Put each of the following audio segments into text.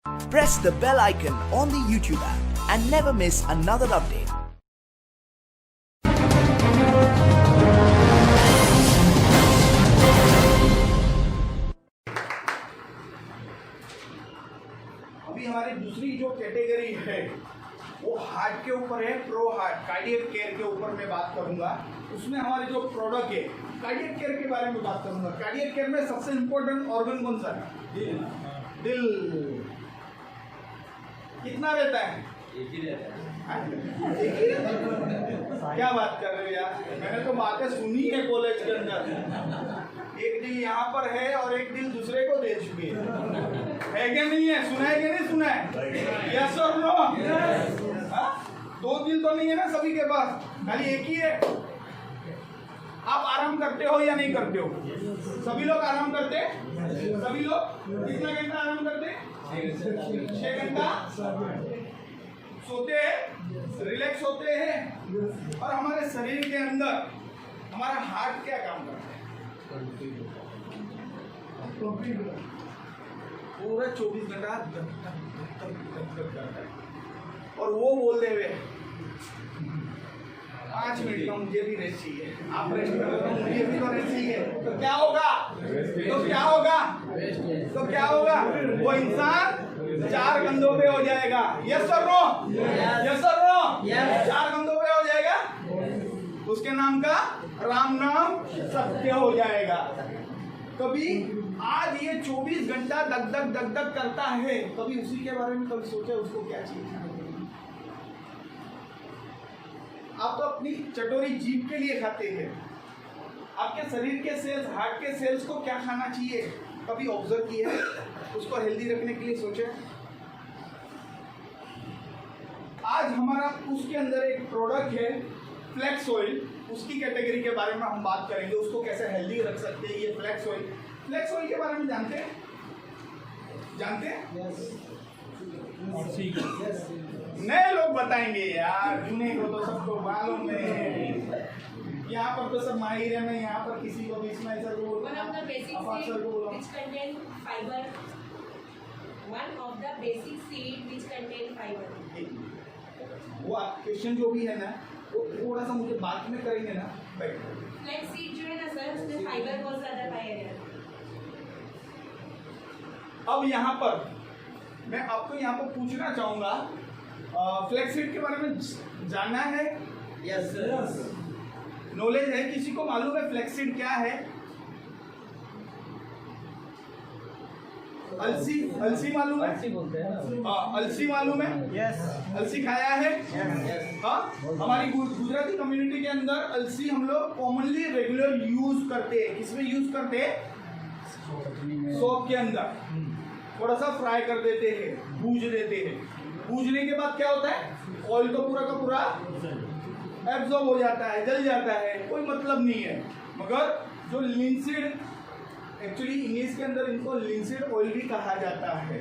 Press the bell icon on the YouTube app and never miss another update. अभी हमारी दूसरी जो category है वो हार्ट के ऊपर है, प्रो हार्ट कार्डियक केयर के ऊपर मैं बात करूंगा। उसमें हमारे जो प्रोडक्ट है कार्डियक केयर के बारे में बात करूंगा। कार्डियक केयर में सबसे इम्पोर्टेंट ऑर्गन कौन सा है? दिल। कितना रहता है? एक ही रहता है। क्या बात कर रहे हो यार, मैंने तो बातें सुनी है कॉलेज के अंदर। एक दिल यहाँ पर है और एक दिल दूसरे को दे चुके है क्या नहीं है? सुना है कि नहीं सुना है? यस और नो? दो दिल तो नहीं है ना सभी के पास, खाली एक ही है। आप आराम करते हो या नहीं करते हो? सभी लोग आराम करते हैं? सभी लोग कितना घंटा आराम करते हैं? 6 घंटा सोते हैं, रिलैक्स होते हैं। और हमारे शरीर के अंदर हमारा हार्ट क्या काम करता है? पूरा 24 घंटा करता है। और वो बोलते हुए 5 मिनट का मुझे भी रेस्ट चाहिए, आप रेस्ट करो, मुझे भी तो रेस्ट चाहिए। तो क्या होगा? तो क्या होगा? वो इंसान 4 कंधों पे हो जाएगा। यस और नो? यस और नो? 4 कंधों पे हो जाएगा। उसके नाम का राम नाम सत्य हो जाएगा। कभी आज ये 24 घंटा दग दग करता है, कभी उसी के बारे में कभी सोचा उसको क्या चाहिए? आप तो अपनी चटोरी जीभ के लिए खाते हैं। आपके शरीर के सेल्स, हार्ट के सेल्स को क्या खाना चाहिए कभी ऑब्जर्व किया है? उसको हेल्दी रखने के लिए सोचे? आज हमारा उसके अंदर एक प्रोडक्ट है फ्लैक्स ऑयल, उसकी कैटेगरी के बारे में हम बात करेंगे। उसको कैसे हेल्दी रख सकते हैं ये फ्लैक्स ऑयल। फ्लैक्स ऑयल के बारे में जानते हैं? नए लोग बताएंगे यार, जुने को तो सबको मालूम है। यहाँ पर तो सब माहिर है। मैं यहाँ पर किसी को भी इस्माइल सर को बोलूँ, अफाक सर को बोलूँ। वो क्वेश्चन जो भी है ना वो थोड़ा सा मुझे बाद में करेंगे ना। फ्लैक्स सीड जो है ना सर, उसमें फाइबर बहुत ज़्यादा पाया गया है। अब यहाँ पर मैं आपको यहाँ पर पूछना चाहूँगा, फ्लैक्स सीड के बारे में जानना है? Yes sir. नॉलेज है? किसी को मालूम है फ्लैक्स सीड क्या है? अलसी मालूम है? अलसी बोलते हैं ना। अलसी मालूम है? यस। अलसी खाया है? यस। हाँ, हमारी गुजराती कम्युनिटी के अंदर अलसी हम लोग कॉमनली रेगुलर यूज करते हैं। किसमें यूज करते हैं? सौंफ के अंदर थोड़ा सा फ्राई कर देते हैं, भूज देते हैं। भूजने के बाद क्या होता है? ऑयल तो पूरा का पूरा एब्जॉर्ब हो जाता है, जल जाता है, कोई मतलब नहीं है। मगर जो लिंसीड, एक्चुअली इंग्लिश के अंदर इनको लिंसीड ऑयल भी कहा जाता है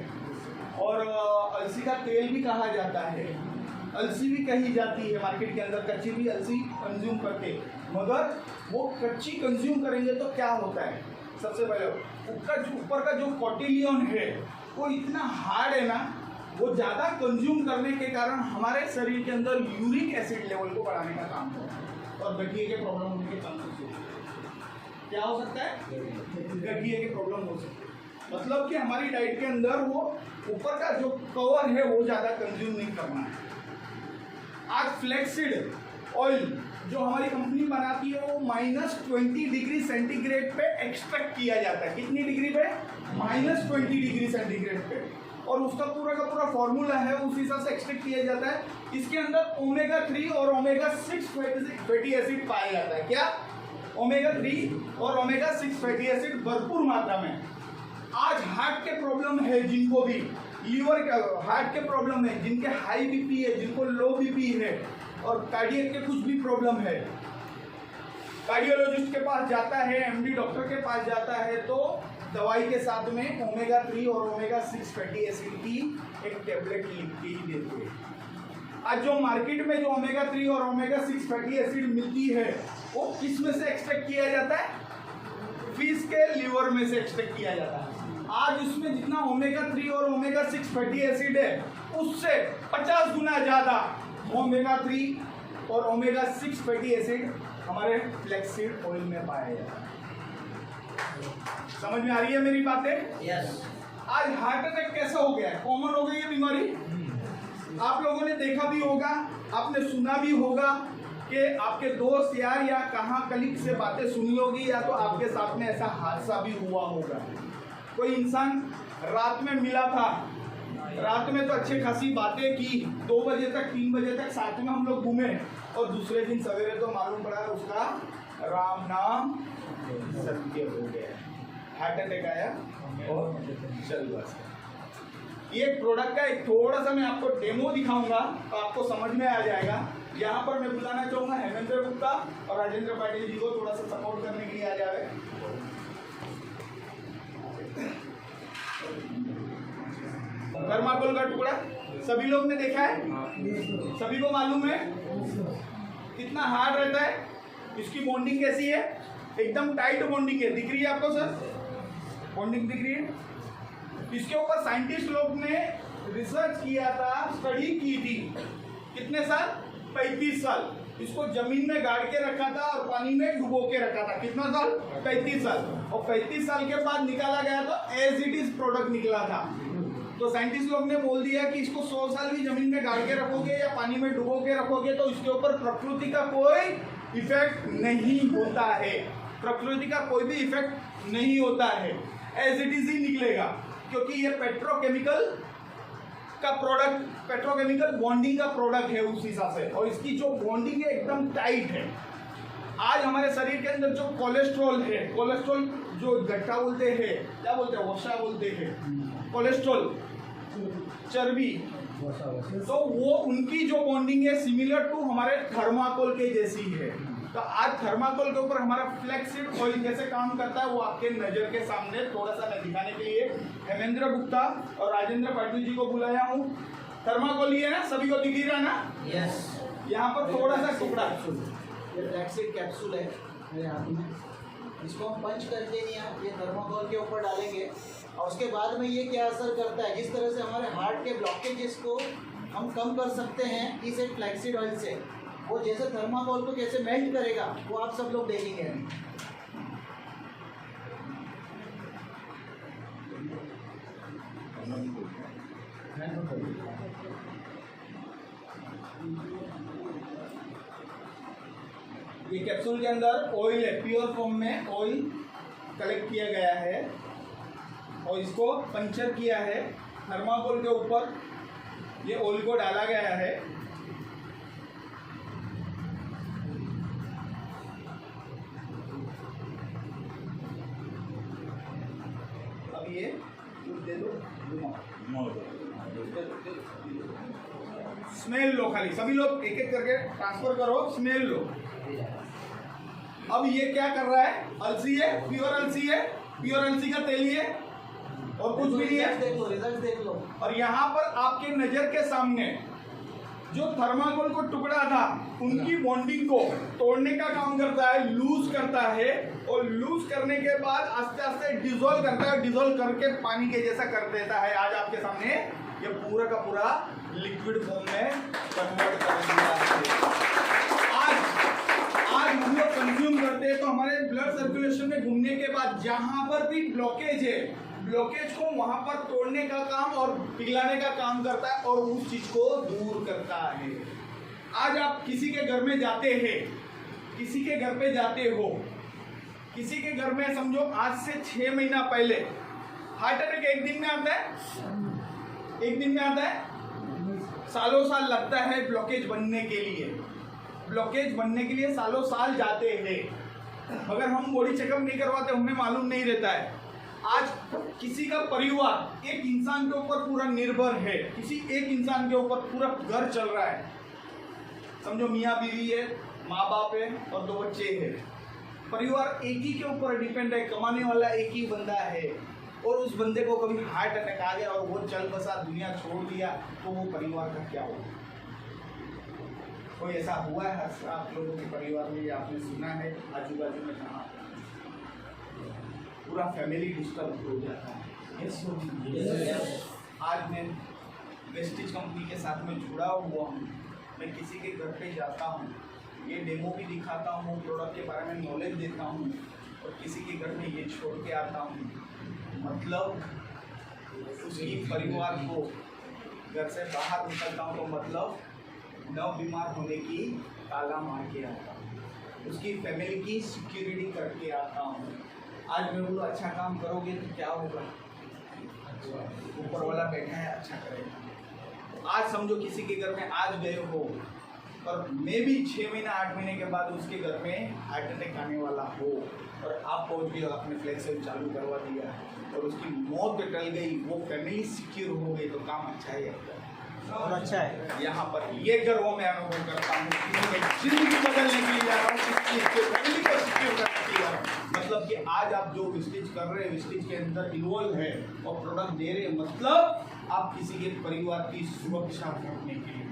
और अलसी का तेल भी कहा जाता है। अलसी भी कही जाती है मार्केट के अंदर, कच्ची भी अलसी कंज्यूम करके। मगर वो कच्ची कंज्यूम करेंगे तो क्या होता है? सबसे पहले ऊपर का जो कॉटिलियन है वो इतना हार्ड है ना, वो ज़्यादा कंज्यूम करने के कारण हमारे शरीर के अंदर यूरिक एसिड लेवल को बढ़ाने का काम करता है और गठिए के प्रॉब्लम होने के चांसेस होते हैं। क्या हो सकता है? गठिए के प्रॉब्लम हो सकते हैं। मतलब कि हमारी डाइट के अंदर वो ऊपर का जो कवर है वो ज़्यादा कंज्यूम नहीं करना है। आज फ्लैक्सीड ऑयल जो हमारी कंपनी बनाती है वो -20 डिग्री सेंटीग्रेड पे एक्सट्रैक्ट किया जाता है। कितनी डिग्री पे? -20 डिग्री सेंटीग्रेड पे। और उसका पूरा का पूरा फॉर्मूला है, उस हिसाब से एक्सट्रैक्ट किया जाता है। इसके अंदर ओमेगा 3 और ओमेगा 6 फैटी एसिड पाया जाता है। क्या? ओमेगा 3 और ओमेगा 6 फैटी एसिड भरपूर मात्रा में। आज हार्ट के प्रॉब्लम है जिनको भी, लीवर का हार्ट के प्रॉब्लम है, जिनके हाई बीपी है, जिनको लो बीपी है और कार्डियक के कुछ भी प्रॉब्लम है, कार्डियोलॉजिस्ट के पास जाता है, एमडी डॉक्टर के पास जाता है तो दवाई के साथ में ओमेगा 3 और ओमेगा 6 फैटी एसिड की एक टेबलेट लिख के ही देते हैं। आज जो मार्केट में जो ओमेगा 3 और ओमेगा 6 फैटी एसिड मिलती है वो किस में से एक्सट्रैक्ट किया जाता है? फिश के लीवर में से एक्सट्रैक्ट किया जाता है। आज उसमें जितना ओमेगा 3 और ओमेगा 6 फैटी एसिड है उससे 50 गुना ज्यादा ओमेगा 3 और ओमेगा 6 फैटी एसिड हमारे फ्लैक्ससीड ऑयल में पाया जाता है। समझ में आ रही है मेरी बातें? यस। आज हार्ट अटैक कैसा हो गया है, कॉमन हो गई है बीमारी। आप लोगों ने देखा भी होगा, आपने सुना भी होगा कि आपके दोस्त यार या कहाँ कलीग से बातें सुनी होगी या तो आपके साथ में ऐसा हादसा भी हुआ होगा। कोई इंसान रात में मिला था, रात में तो अच्छी खासी बातें की, 2 बजे तक 3 बजे तक साथ में हम लोग घूमे और दूसरे दिन सवेरे तो मालूम पड़ा उसका राम नाम सत्य हो गया, हार्ट अटैक आया और चल बस। ये प्रोडक्ट का एक थोड़ा सा मैं आपको डेमो दिखाऊंगा तो आपको समझ में आ जाएगा। यहाँ पर मैं बुलाना चाहूंगा हेमेंद्र गुप्ता और राजेंद्र पाटिल जी को, थोड़ा सा सपोर्ट करने के लिए आ जाए। थर्माकोल का टुकड़ा सभी लोग ने देखा है, सभी को मालूम है कितना हार्ड रहता है, इसकी बॉन्डिंग कैसी है, एकदम टाइट बॉन्डिंग है। दिख रही है आपको सर बॉन्डिंग दिख रही है? इसके ऊपर साइंटिस्ट लोग ने रिसर्च किया था, स्टडी की थी। कितने साल? 35 साल। इसको जमीन में गाड़ के रखा था और पानी में डुबो के रखा था। कितना साल? 35 साल। और 35 साल के बाद निकाला गया तो एज इट इज प्रोडक्ट निकला था। तो साइंटिस्ट लोग ने बोल दिया कि इसको 100 साल भी जमीन में गाड़ के रखोगे या पानी में डुबो के रखोगे तो इसके ऊपर प्रकृति का कोई इफेक्ट नहीं होता है, प्रकृति का कोई भी इफेक्ट नहीं होता है, एज इट इज ही निकलेगा। क्योंकि ये पेट्रोकेमिकल का प्रोडक्ट, पेट्रोकेमिकल बॉन्डिंग का प्रोडक्ट है उस हिसाब से, और इसकी जो बॉन्डिंग है एकदम टाइट है। आज हमारे शरीर के अंदर जो कोलेस्ट्रॉल है, कोलेस्ट्रॉल जो गट्टा बोलते हैं, क्या बोलते हैं, वसा बोलते हैं, कोलेस्ट्रॉल चर्बी, तो वो उनकी जो बॉन्डिंग है सिमिलर टू हमारे थर्माकोल के जैसी है। तो आज थर्माकोल के ऊपर हमारा फ्लैक्ससीड ऑयल कैसे काम करता है वो आपके नजर के सामने थोड़ा सा मैं दिखाने के लिए हेमेंद्र गुप्ता और राजेंद्र पाटिल जी को बुलाया हूँ। थर्माकोल ये ना सभी को दिख ही रहा ना? यस। यहाँ पर थोड़ा सा टुकड़ा, ये फ्लैक्ससीड कैप्सूल है मेरे हाथ में, इसको हम पंच करके ये थर्माकोल के ऊपर डालेंगे और उसके बाद में ये क्या असर करता है, जिस तरह से हमारे हार्ट के ब्लॉकेजेस को हम कम कर सकते हैं इस एक फ्लैक्ससीड ऑयल से, वो जैसे थर्माकोल को कैसे मेल्ट करेगा वो आप सब लोग देखेंगे। ये कैप्सूल के अंदर ऑयल है, प्योर फॉर्म में ऑयल कलेक्ट किया गया है और इसको पंचर किया है। थर्माकोल के ऊपर ये ऑयल को डाला गया है। अब ये दे दो, स्मेल लो, खाली सभी लोग एक एक करके ट्रांसफर करो, स्मेल लो। अब ये क्या कर रहा है? अलसी है, प्योर अलसी है, प्योर अलसी का तेल है और कुछ भी नहीं है। देख लो, रिजल्ट देख लो। और यहाँ पर आपके नजर के सामने जो थर्माकोल को टुकड़ा था उनकी बॉन्डिंग को तोड़ने का काम करता है, लूज करता है और लूज करने के बाद आस्ते आस्ते डिसॉल्व करता है, डिसॉल्व करके पानी के जैसा कर देता है। आज आपके सामने ये पूरा का पूरा लिक्विड फॉर्म में कन्वर्ट कर दिया है। आज हम लोग कंज्यूम करते हैं तो हमारे ब्लड सर्कुलेशन में घूमने के बाद जहां पर भी ब्लॉकेज है, ब्लॉकेज को वहां पर तोड़ने का काम और पिघलाने का काम करता है और उस चीज को दूर करता है। आज आप किसी के घर में जाते हैं, किसी के घर पे जाते हो, किसी के घर में समझो आज से 6 महीना पहले हार्ट अटैक एक दिन में आता है, एक दिन में आता है, सालों साल लगता है ब्लॉकेज बनने के लिए, ब्लॉकेज बनने के लिए सालों साल जाते हैं। अगर हम बॉडी चेकअप नहीं करवाते हमें मालूम नहीं रहता है। आज किसी का परिवार एक इंसान के ऊपर पूरा निर्भर है, किसी एक इंसान के ऊपर पूरा घर चल रहा है। समझो मियाँ बीवी है, माँ बाप है और 2 बच्चे हैं। परिवार एक ही के ऊपर डिपेंड है, कमाने वाला एक ही बंदा है और उस बंदे को कभी हार्ट अटैक आ गया और वो चल बसा, दुनिया छोड़ दिया, तो वो परिवार का क्या होगा? कोई ऐसा हुआ है आप लोगों के परिवार में या आपने सुना है आजू बाजू में? कहाँ पूरा फैमिली डिस्टर्ब हो जाता है। आज मैं वेस्टिज कंपनी के साथ में जुड़ा हुआ हूँ। मैं किसी के घर पे जाता हूँ, ये डेमो भी दिखाता हूँ, प्रोडक्ट के बारे में नॉलेज देता हूँ और किसी के घर में ये छोड़ के आता हूँ। मतलब उसकी परिवार को घर से बाहर निकलता हूँ तो मतलब न बीमार होने की ताला मार के आता हूँ, उसकी फैमिली की सिक्योरिटी करके आता हूँ। आज मैं बोलो अच्छा काम करोगे तो क्या होगा, ऊपर वाला बैठा है अच्छा करेगा। आज समझो किसी के घर में आज गए हो और मैं भी 6 महीना 8 महीने के बाद उसके घर में हार्ट अटैक आने वाला हो और आप पहुँच गए, आपने फ्लेक्सिबल चालू करवा दिया और उसकी मौत टल गई, वो फैमिली सिक्योर हो गई तो काम अच्छा है और अच्छा है। यहाँ पर ये गर्व मैं अनुभव करता हूँ कि मैं जिंदगी बदलने के लिए जा रहा हूँ, फैमिली को सिक्योर करने के लिए जा रहा हूँ। मतलब कि आज आप जो विस्टिज कर रहे हैं, विस्टिज के अंदर इन्वॉल्व है और प्रोडक्ट दे रहे हैं, मतलब आप किसी के परिवार की सुरक्षा करने के लिए।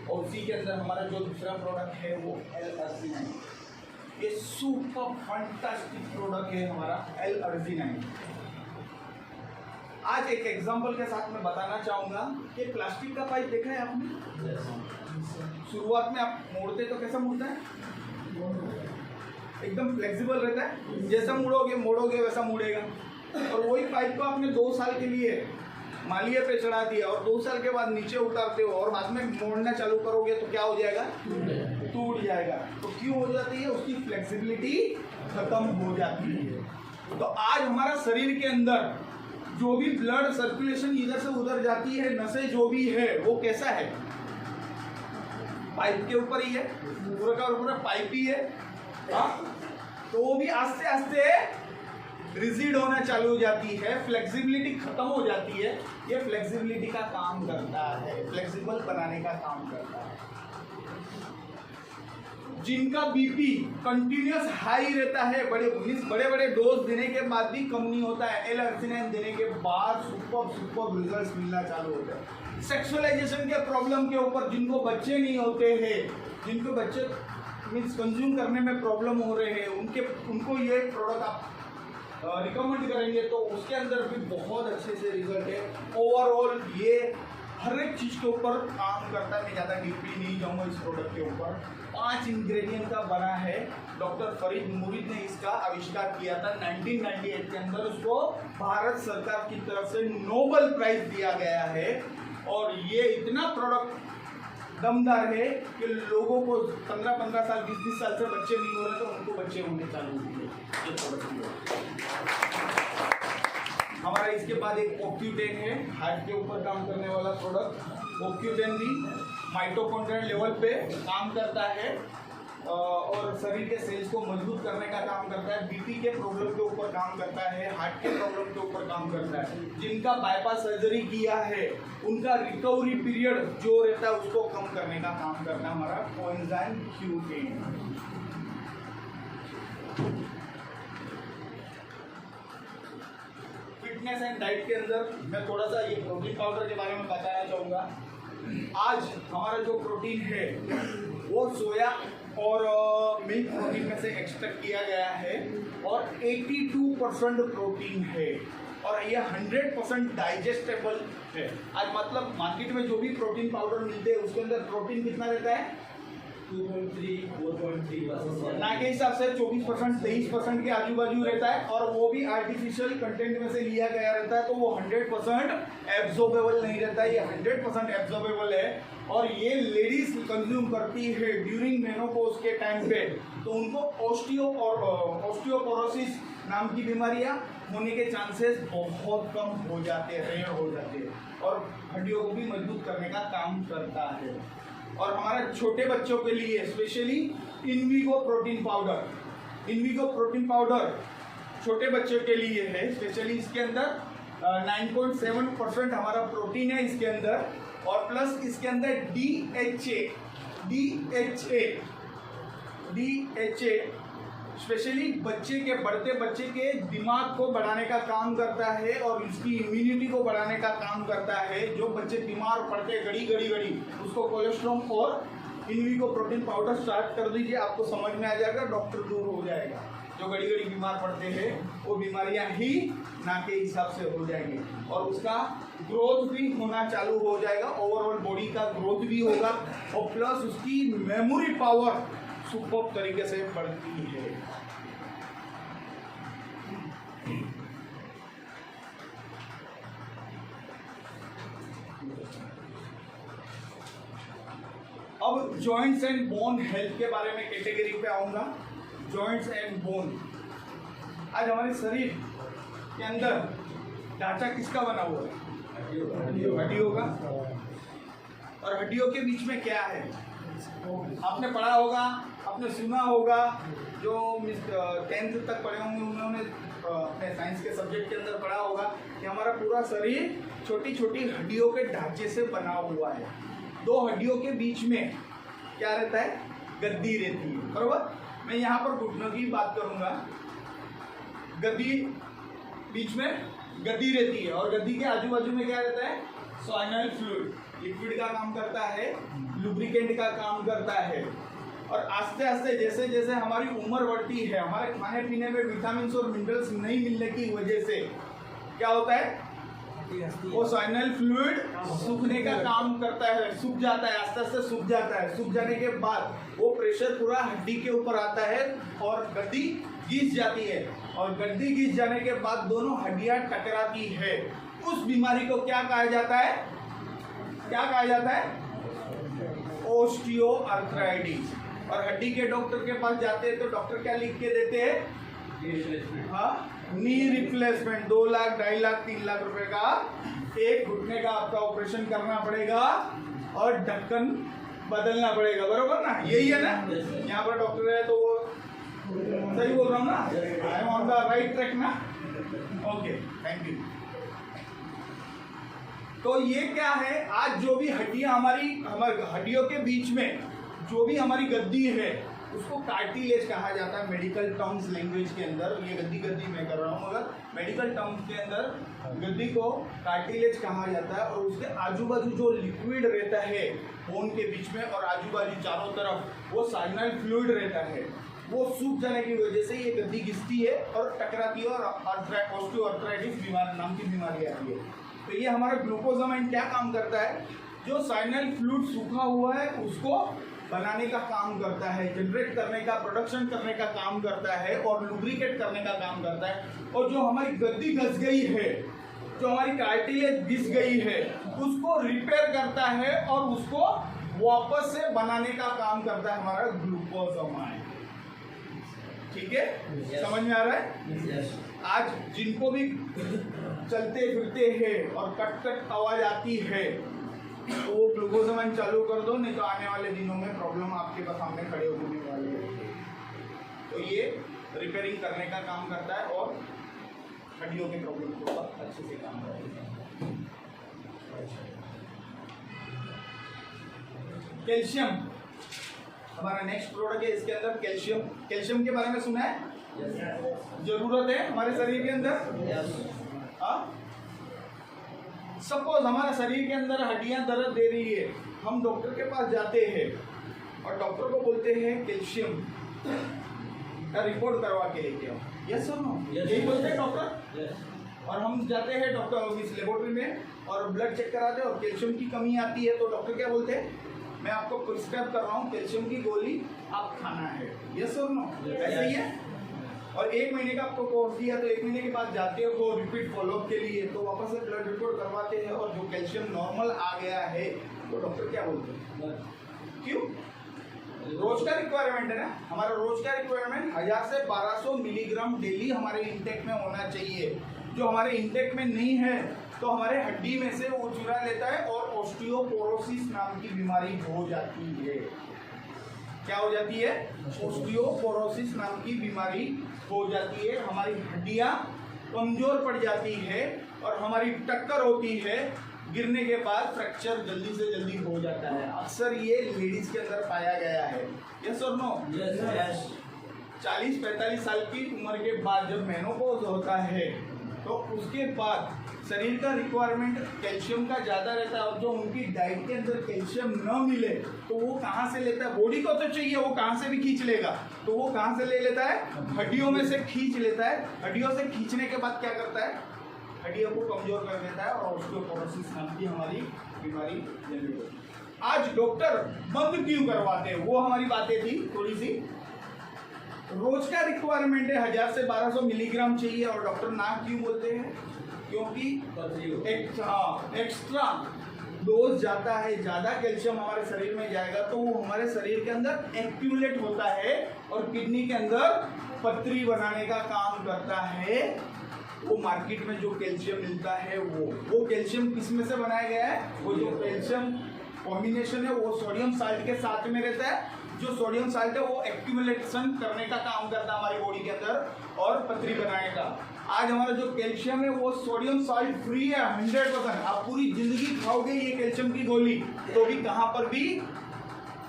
और उसी के अंदर हमारा जो दूसरा प्रोडक्ट है वो L-Arginine। ये सुपर फंटास्टिक प्रोडक्ट है हमारा L-Arginine। आज एक एग्जांपल के साथ मैं बताना चाहूंगा कि प्लास्टिक का पाइप देखा है आपने? शुरुआत में आप मोड़ते तो कैसा मुड़ता है? एकदम फ्लेक्सिबल रहता है, जैसा मोड़ोगे वैसा मुड़ेगा। और वही पाइप को आपने 2 साल के लिए मालिये पे चढ़ा दिया और 2 साल के बाद नीचे उतारते हो और बाद में मोड़ना चालू करोगे तो क्या हो जाएगा? टूट जाएगा। तो क्यों हो जाती है? उसकी फ्लेक्सिबिलिटी खत्म हो जाती है। तो आज हमारा शरीर के अंदर जो भी ब्लड सर्कुलेशन इधर से उधर जाती है, नसें जो भी है वो कैसा है? पाइप के ऊपर ही है, पूरा का पूरा पाइप ही है। हाँ, तो वो भी आस्ते आस्ते रिजिड होना चालू हो जाती है, फ्लेक्सिबिलिटी खत्म हो जाती है। ये फ्लेक्सिबिलिटी का काम करता है, फ्लेक्सिबल बनाने का काम करता है। जिनका बीपी कंटिन्यूअस हाई रहता है, बड़े बड़े डोज देने के बाद भी कम नहीं होता है, L-Arginine देने के बाद सुपर रिजल्ट्स मिलना चालू होता है। सेक्सुअलाइजेशन के प्रॉब्लम के ऊपर जिनको बच्चे नहीं होते हैं, जिनको बच्चे मीन्स कंज्यूम करने में प्रॉब्लम हो रहे हैं, उनको ये प्रोडक्ट आप रिकमेंड करेंगे तो उसके अंदर भी बहुत अच्छे से रिजल्ट है। ओवरऑल ये हर एक चीज़ के ऊपर काम करता है। मैं ज़्यादा डीपली नहीं जाऊँगा इस प्रोडक्ट के ऊपर। 5 इंग्रेडिएंट का बना है। डॉक्टर फरीद मुरीद ने इसका आविष्कार किया था 1998 के अंदर। उसको भारत सरकार की तरफ से नोबेल प्राइज दिया गया है और ये इतना प्रोडक्ट दमदार है कि लोगों को 15-15 साल 20-20 साल से बच्चे नहीं हो रहे तो उनको बच्चे होने चालू हुए ये प्रोडक्ट। हमारा इसके बाद एक ओक्यूटेन है, हार्ट के ऊपर काम करने वाला प्रोडक्ट। ओक्यूटेन भी माइटोकॉन्ड्रियल लेवल पे काम करता है और शरीर के सेल्स को मजबूत करने का काम करता है। बीपी के प्रॉब्लम के ऊपर काम करता है, हार्ट के प्रॉब्लम के ऊपर काम करता है। जिनका बाईपास सर्जरी किया है उनका रिकवरी पीरियड जो रहता है उसको कम करने का काम करता है हमारा coenzyme Q10। Fitness and diet के अंदर मैं थोड़ा सा ये प्रोटीन पाउडर के बारे में बताना चाहूँगा। आज हमारा जो प्रोटीन है वो सोया और मिल्क प्रोटीन में से एक्सट्रैक्ट किया गया है और 82% प्रोटीन है और ये 100% डाइजेस्टेबल है। आज मतलब मार्केट में जो भी प्रोटीन पाउडर मिलते हैं उसके अंदर प्रोटीन कितना रहता है? 2.3, 4.3 ना के हिसाब से 24%, 23% के आजू बाजू रहता है और वो भी आर्टिफिशियल कंटेंट में से लिया गया रहता है तो वो 100% एब्जॉर्बेबल नहीं रहता है। ये 100% एब्जॉर्बेबल है और ये लेडीज कंज्यूम करती है ड्यूरिंग मेनोपॉज के टाइम पे तो उनको ऑस्टियोपोरोसिस नाम की बीमारियां होने के चांसेस बहुत कम हो जाते हैं, रेयर हो जाते हैं और हड्डियों को भी मजबूत करने का काम करता है। और हमारे छोटे बच्चों के लिए स्पेशली इनविगो प्रोटीन पाउडर छोटे बच्चों के लिए है स्पेशली। इसके अंदर 9.7% हमारा प्रोटीन है इसके अंदर और प्लस इसके अंदर DHA स्पेशली बढ़ते बच्चे के दिमाग को बढ़ाने का काम करता है और उसकी इम्यूनिटी को बढ़ाने का काम करता है। जो बच्चे बीमार पड़ते घड़ी उसको कोलेस्ट्रॉल और इनविगो प्रोटीन पाउडर स्टार्ट कर दीजिए, आपको समझ में आ जाएगा, डॉक्टर दूर हो जाएगा। जो घड़ी घड़ी बीमार पड़ते हैं वो बीमारियां ही ना के हिसाब से हो जाएंगी और उसका ग्रोथ भी होना चालू हो जाएगा, ओवरऑल बॉडी का ग्रोथ भी होगा और प्लस उसकी मेमोरी पावर सुपर तरीके से बढ़ती है। अब जॉइंट्स एंड बोन हेल्थ के बारे में कैटेगरी पे आऊंगा। जॉइंट्स एंड बोन, आज हमारे शरीर के अंदर ढांचा किसका बना हुआ है? हड्डियों का। और हड्डियों के बीच में क्या है? आपने पढ़ा होगा, आपने सुना होगा, जो 10th तक पढ़े होंगे उन्होंने अपने साइंस के सब्जेक्ट के अंदर पढ़ा होगा कि हमारा पूरा शरीर छोटी छोटी हड्डियों के ढांचे से बना हुआ है। दो हड्डियों के बीच में क्या रहता है? गद्दी रहती है, बरोबर। मैं यहाँ पर घुटनों की बात करूँगा। गद्दी, बीच में गद्दी रहती है और गद्दी के आजू बाजू में क्या रहता है? साइनल फ्लूइड, लिक्विड का काम करता है, लुब्रिकेंट का काम करता है। और आस्ते आस्ते जैसे जैसे हमारी उम्र बढ़ती है, हमारे खाने पीने में विटामिन और मिनरल्स नहीं मिलने की वजह से क्या होता है? वो साइनल फ्लूइड सूखने का काम करता है, सूख जाता है, आस्ते आस्ते सूख जाता है। सूख जाने के बाद वो प्रेशर पूरा हड्डी के ऊपर आता है और गद्दी घिस जाती है और गद्दी घिस जाने के बाद दोनों हड्डियां टकराती है। उस बीमारी को क्या कहा जाता है? क्या कहा जाता है? ओस्टियोआर्थराइटिस। और हड्डी के डॉक्टर के पास जाते हैं तो डॉक्टर क्या लिख के देते हैं? हाँ, नी रिप्लेसमेंट। 2 लाख, 2.5 लाख, 3 लाख रुपए का एक घुटने का आपका ऑपरेशन करना पड़ेगा और ढक्कन बदलना पड़ेगा, बरोबर ना? यही है ना? यहाँ पर डॉक्टर है तो वो सही बोल रहा हूँ ना? I am on the right track ना? Okay, thank you. तो ये क्या है? आज जो भी हड्डियां हमारी हड्डियों के बीच में जो भी हमारी गद्दी है उसको कार्टिलेज कहा जाता है मेडिकल टर्म्स लैंग्वेज के अंदर। ये गद्दी मैं कर रहा हूँ, मगर मेडिकल टर्म्स के अंदर गद्दी को कार्टिलेज कहा जाता है। और उसके आजू बाजू जो लिक्विड रहता है बोन के बीच में और आजू बाजू चारों तरफ वो साइनल फ्लूइड रहता है, वो सूख जाने की वजह से ये गद्दी घिसती है और टकराती है और ऑस्टियोआर्थराइटिस बीमारी नाम की बीमारी आती है। तो ये हमारा ग्लूकोजामाइन क्या काम करता है? जो साइनल फ्लूइड सूखा हुआ है उसको बनाने का काम करता है, जनरेट करने का, प्रोडक्शन करने का काम करता है और लुब्रिकेट करने का काम करता है। और जो हमारी गद्दी घस गई है, जो हमारी कार्टिलेज घिस गई है, उसको रिपेयर करता है और उसको वापस से बनाने का काम करता है हमारा ग्लूकोजामाइन। ठीक है? समझ में आ रहा है? आज जिनको भी चलते फिरते हैं और कट कट आवाज आती है तो वो ग्लूकोजामाइन चालू कर दो, नहीं तो आने वाले दिनों में प्रॉब्लम आपके सामने खड़े होने वाले हैं। तो ये रिपेयरिंग करने का काम करता है और हड्डियों के प्रॉब्लम को अच्छे से काम करता है। कैल्शियम हमारा नेक्स्ट प्रोडक्ट है। इसके अंदर कैल्शियम, कैल्शियम के बारे में सुना है? जरूरत है हमारे शरीर के अंदर। हाँ, सपोज हमारे शरीर के अंदर हड्डियां दर्द दे रही है, हम डॉक्टर के पास जाते हैं और डॉक्टर को बोलते हैं कैल्शियम का रिपोर्ट करवा के लेके आओ। यस और नो? यही बोलते हैं डॉक्टर। और हम जाते हैं डॉक्टर इस लेबोरेटरी में और ब्लड चेक कराते हैं और कैल्शियम की कमी आती है तो डॉक्टर क्या बोलते हैं? मैं आपको प्रिस्क्राइब कर रहा हूँ कैल्शियम की गोली, आप खाना है। यस और नो? ऐसा ही है। और 1 महीने का आपको कोर्स दिया तो 1 महीने के बाद जाते हो रिपीट फॉलोअप के लिए, तो वापस से ब्लड रिपोर्ट करवाते हैं और जो कैल्शियम नॉर्मल आ गया है तो डॉक्टर क्या बोलते हैं? क्यों? रोज का रिक्वायरमेंट है ना, हमारा रोज का रिक्वायरमेंट 1000 से 1200 मिलीग्राम डेली हमारे इंटेक में होना चाहिए। जो हमारे इंटेक में नहीं है तो हमारे हड्डी में से वो चुरा लेता है और ऑस्टियोपोरोसिस नाम की बीमारी हो जाती है। क्या हो जाती है? ऑस्टियोपोरोसिस नाम की बीमारी हो जाती है। हमारी हड्डियां कमजोर पड़ जाती है और हमारी टक्कर होती है, गिरने के बाद फ्रैक्चर जल्दी से जल्दी हो जाता है। अक्सर ये लेडीज के अंदर पाया गया है। यस और नो? यस। 40-45 साल की उम्र के बाद जब मेनोपॉज होता है तो उसके बाद शरीर का रिक्वायरमेंट कैल्शियम का ज़्यादा रहता है और जो उनकी डाइट के अंदर कैल्शियम न मिले तो वो कहाँ से लेता है? बॉडी को तो चाहिए, वो कहाँ से भी खींच लेगा, तो वो कहाँ से ले लेता है? हड्डियों में से खींच लेता है। हड्डियों से खींचने के बाद क्या करता है? हड्डियों को कमजोर कर देता है और उसको पोरोसिस नाम की हमारी बीमारी जनरेट होती है। आज डॉक्टर बंद क्यों करवाते हैं, वो हमारी बातें थी थोड़ी सी। रोज का रिक्वायरमेंट है 1000 से 1200 मिलीग्राम चाहिए और डॉक्टर ना क्यों बोलते हैं? क्योंकि एक्स्ट्रा डोज जाता है, ज़्यादा कैल्शियम हमारे शरीर में जाएगा तो वो हमारे शरीर के अंदर एक्यूमुलेट होता है और किडनी के अंदर पथरी बनाने का काम करता है। वो मार्केट में जो कैल्शियम मिलता है वो कैल्शियम किस में से बनाया गया है? वो जो कैल्शियम कॉम्बिनेशन है वो सोडियम साल्ट के साथ में रहता है। जो सोडियम साल्ट है वो एक्यूमुलेशन करने का काम करता है हमारी बॉडी के अंदर और पथरी बनाने का। आज हमारा जो कैल्शियम है वो सोडियम साल्ट फ्री है 100%। आप पूरी जिंदगी खाओगे ये कैल्शियम की गोली तो भी कहाँ पर भी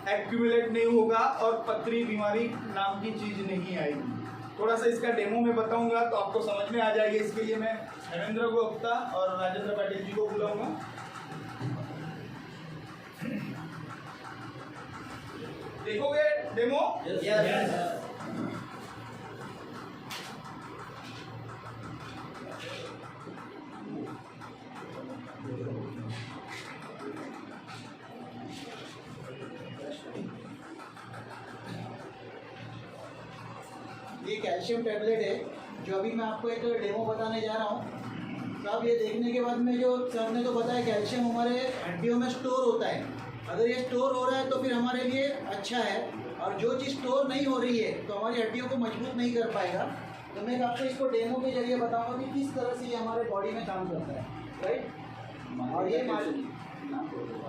एक्यूमुलेट नहीं होगा और पथरी बीमारी नाम की चीज नहीं आएगी। थोड़ा सा इसका डेमो में बताऊंगा तो आपको समझ में आ जाएगा। इसके लिए मैं हेमेंद्र गुप्ता और राजेंद्र पाटिल जी को बुलाऊंगा। देखोगे डेमो? ये कैल्शियम टैबलेट है जो अभी मैं आपको एक डेमो बताने जा रहा हूँ। तो आप ये देखने के बाद में जो सर ने तो बताया कैल्शियम हमारे हड्डियों में स्टोर होता है। अगर ये स्टोर हो रहा है तो फिर हमारे लिए अच्छा है और जो चीज़ स्टोर नहीं हो रही है तो हमारी हड्डियों को मजबूत नहीं कर पाएगा। तो मैं आपको इसको डेमो के जरिए बताऊंगा कि किस तरह से ये हमारे बॉडी में काम करता है, राइट। और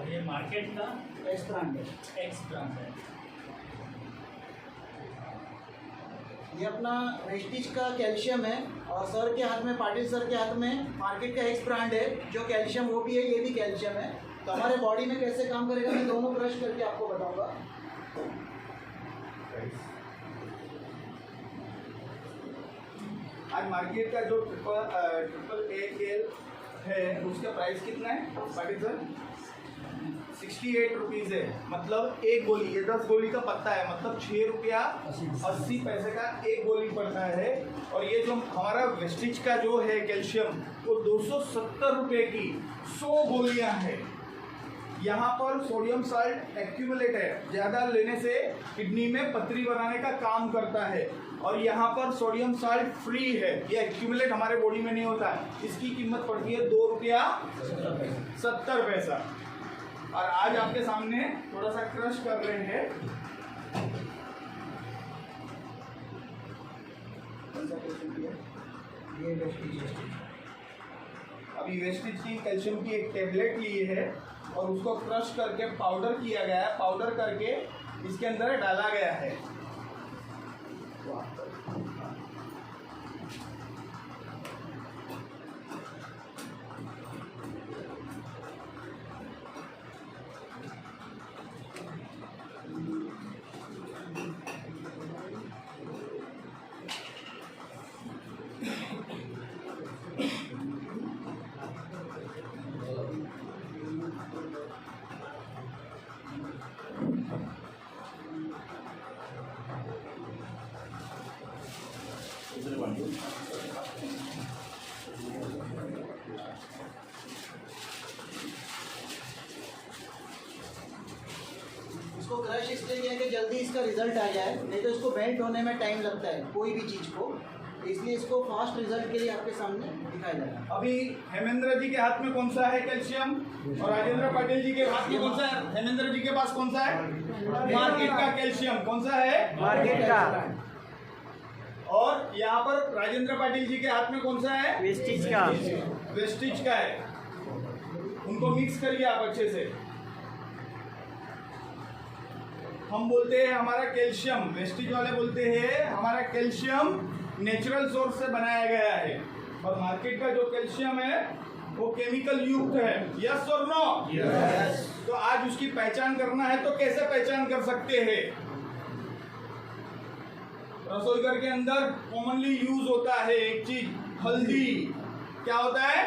ये मार्केट का एक्स ब्रांड है। ये अपना वेस्टिज का कैल्शियम है और सर के हाथ में, पाटिल सर के हाथ में मार्केट का एक्स ब्रांड है जो कैल्शियम वो भी है, ये भी कैल्शियम है। तो हमारे बॉडी में कैसे काम करेगा मैं दोनों क्रश करके आपको बताऊंगा। आज मार्केट का जो ट्रिपल ए है उसका प्राइस कितना है पाटिल सर? 68 रुपीज़ है। मतलब एक गोली, ये 10 गोली का पत्ता है, मतलब 6 रुपया 80 पैसे का एक गोली पड़ता है। और ये जो हमारा वेस्टिज का जो है कैल्शियम वो 270 रुपये की 100 गोलियां हैं। यहाँ पर सोडियम साल्ट एक्यूमुलेट है, ज़्यादा लेने से किडनी में पथरी बनाने का काम करता है। और यहाँ पर सोडियम साल्ट फ्री है, ये एक्यूमुलेट हमारे बॉडी में नहीं होता है। इसकी कीमत पड़ती है 2 रुपया 70 पैसा। और आज आपके सामने थोड़ा सा क्रश कर रहे हैं। ये वेस्टिज अभी वेस्टिज की कैल्शियम की एक टेबलेट ली है और उसको क्रश करके पाउडर किया गया है। पाउडर करके इसके अंदर डाला गया है। इसको क्रश इसलिए किया कि जल्दी इसका रिजल्ट आ जाए, नहीं तो इसको बेंट होने में टाइम लगता है कोई भी चीज़ को, इसलिए इसको फास्ट रिजल्ट के लिए आपके सामने दिखाया जा रहा है। अभी हेमेंद्र जी के हाथ में कौन सा है कैल्शियम और राजेंद्र पाटिल जी के हाथ में कौन सा है? हेमेंद्र जी के पास कौन सा है? मार्केट का कैल्शियम। कौन सा है? मार्केट का। और यहाँ पर राजेंद्र पाटिल जी के हाथ में कौन सा है? वेस्टिज का। वेस्टिज का है। उनको मिक्स करिए आप अच्छे से। हम बोलते हैं हमारा कैल्शियम, वेस्टिज वाले बोलते हैं हमारा कैल्शियम नेचुरल सोर्स से बनाया गया है और मार्केट का जो कैल्शियम है वो केमिकल युक्त है। यस और नो? यस। तो आज उसकी पहचान करना है तो कैसे पहचान कर सकते हैं? रसोई घर के अंदर कॉमनली यूज होता है एक चीज, हल्दी। क्या होता है?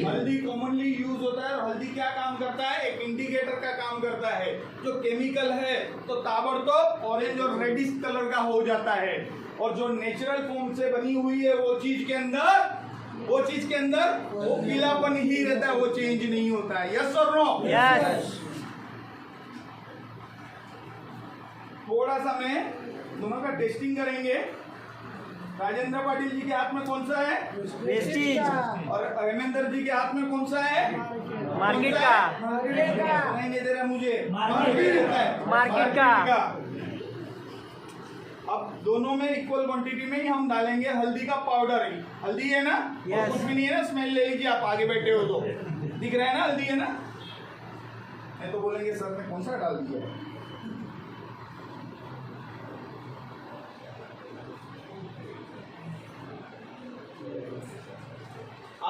हल्दी कॉमनली यूज होता है। और हल्दी क्या काम करता है? एक इंडिकेटर का काम करता है। जो केमिकल है तो ताबड़तोड़ ऑरेंज और रेडिश कलर का हो जाता है, और जो नेचुरल फॉर्म से बनी हुई है वो चीज के अंदर वो पीलापन ही रहता है, वो चेंज नहीं होता है। यस और नो? यस। थोड़ा सा मैं दोनों का टेस्टिंग करेंगे। राजेंद्र पाटिल जी के हाथ में कौन सा है? वेस्टीज। और हेमेंद्र जी के हाथ में कौन सा है? मार्केट का। नहीं दे रहा मुझे, मार्केट का। अब दोनों में इक्वल क्वांटिटी में ही हम डालेंगे हल्दी का पाउडर ही। हल्दी है ना? Yes. कुछ भी नहीं है ना, स्मेल ले लीजिए, आप आगे बैठे हो तो दिख रहा है ना, हल्दी है ना। नहीं तो बोलेंगे सर ने कौन सा डाल दिया।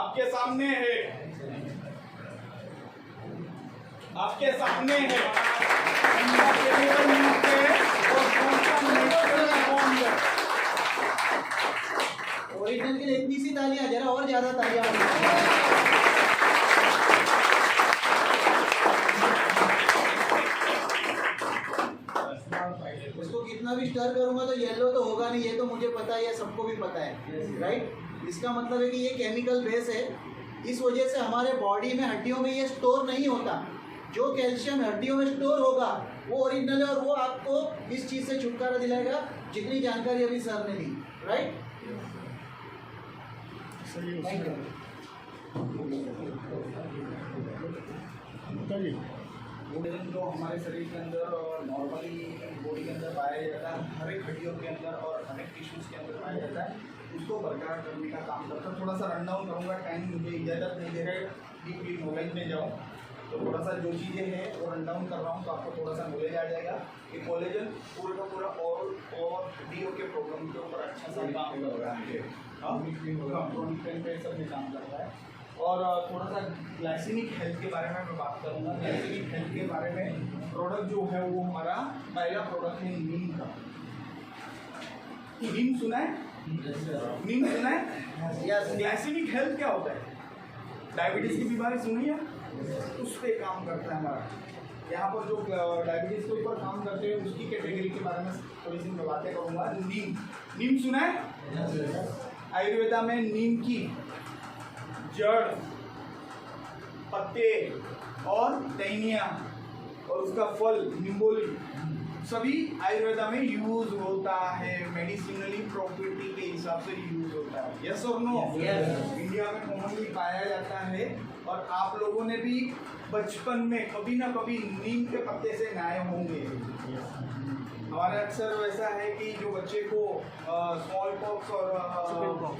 आपके सामने है, आपके सामने है। ओरिजिनल के लिए इतनी सी तालियां, जरा और ज्यादा तालियां। इसको कितना भी स्टर करूंगा तो येलो तो होगा नहीं, ये तो मुझे पता है, ये सबको भी पता है, राइट। इसका मतलब है कि ये केमिकल बेस है, इस वजह से हमारे बॉडी में, हड्डियों में ये स्टोर नहीं होता। जो कैल्शियम हड्डियों में स्टोर होगा वो ओरिजिनल है, और वो आपको इस चीज़ से छुटकारा दिलाएगा जितनी जानकारी अभी सर ने दी, राइट। वजन जो हमारे शरीर के अंदर नॉर्मली बॉडी के अंदर पाया जाता है, हर एक हड्डियों के अंदर और हर एक टिश्यूज के अंदर पाया जाता है, उसको बरकरार करने का काम करता है। थोड़ा सा रन डाउन करूँगा, टाइम मुझे इजाज़त नहीं दे रहे डीपली नॉलेज में जाऊँ, तो थोड़ा सा जो चीज़ें हैं वो रन डाउन कर रहा हूँ, तो आपको थोड़ा सा नॉलेज आ जाएगा कि कोलेजन पूरा का पूरा और हड्डियों के प्रॉब्लम के ऊपर अच्छा सा काम कर रहा है, क्रोनिक पेन पे सब में काम कर रहा है। और थोड़ा सा ग्लाइसेमिक हेल्थ के बारे में मैं बात करूँगा। ग्लाइसेमिक हेल्थ के बारे में प्रोडक्ट जो है वो हमारा पहला प्रोडक्ट है नीम का। नीम सुना है? नीम सुना है? ग्लाइसेमिक हेल्थ क्या होता है? डायबिटीज की बीमारी सुनी है? उस पर काम करता है हमारा। यहाँ पर जो डायबिटीज के ऊपर काम करते हैं उसकी कैटेगरी के बारे में थोड़ी सी मैं बातें करूँगा। नीम सुना है? आयुर्वेदा में नीम की जड़, पत्ते और टहनियाँ और उसका फल निम्बोली सभी आयुर्वेदा में यूज होता है, मेडिसिनली प्रॉपर्टी के हिसाब से यूज होता है। यस और नो? इंडिया में कॉमनली पाया जाता है। और आप लोगों ने भी बचपन में कभी ना कभी नीम के पत्ते से नहाए होंगे। हमारे अक्सर वैसा है कि जो बच्चे को स्मॉल पॉक्स और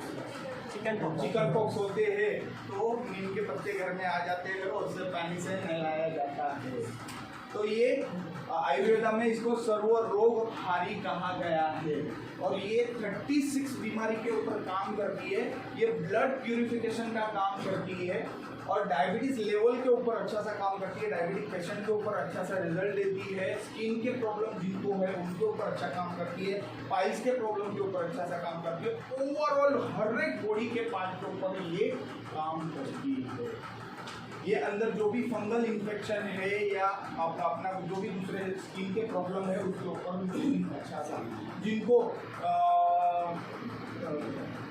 चिकन पॉक्स होते हैं तो नीम के पत्ते घर में आ जाते हैं और उससे पानी से नहलाया जाता है। तो ये आयुर्वेदा में इसको सर्व रोग हारी कहा गया है, और ये 36 बीमारी के ऊपर काम करती है। ये ब्लड प्यूरिफिकेशन का काम करती है और डायबिटीज लेवल के ऊपर अच्छा सा काम करती है, डायबिटिक पेशेंट के ऊपर अच्छा सा रिजल्ट देती है, स्किन के प्रॉब्लम जिनको है उनके ऊपर अच्छा काम करती है, पाइल्स के प्रॉब्लम के ऊपर अच्छा सा काम करती है। ओवरऑल हर एक बॉडी के पार्ट के ऊपर ये काम करती है। ये अंदर जो भी फंगल इन्फेक्शन है या अपना जो भी दूसरे स्किन के प्रॉब्लम है उसके ऊपर भी अच्छा सा, जिनको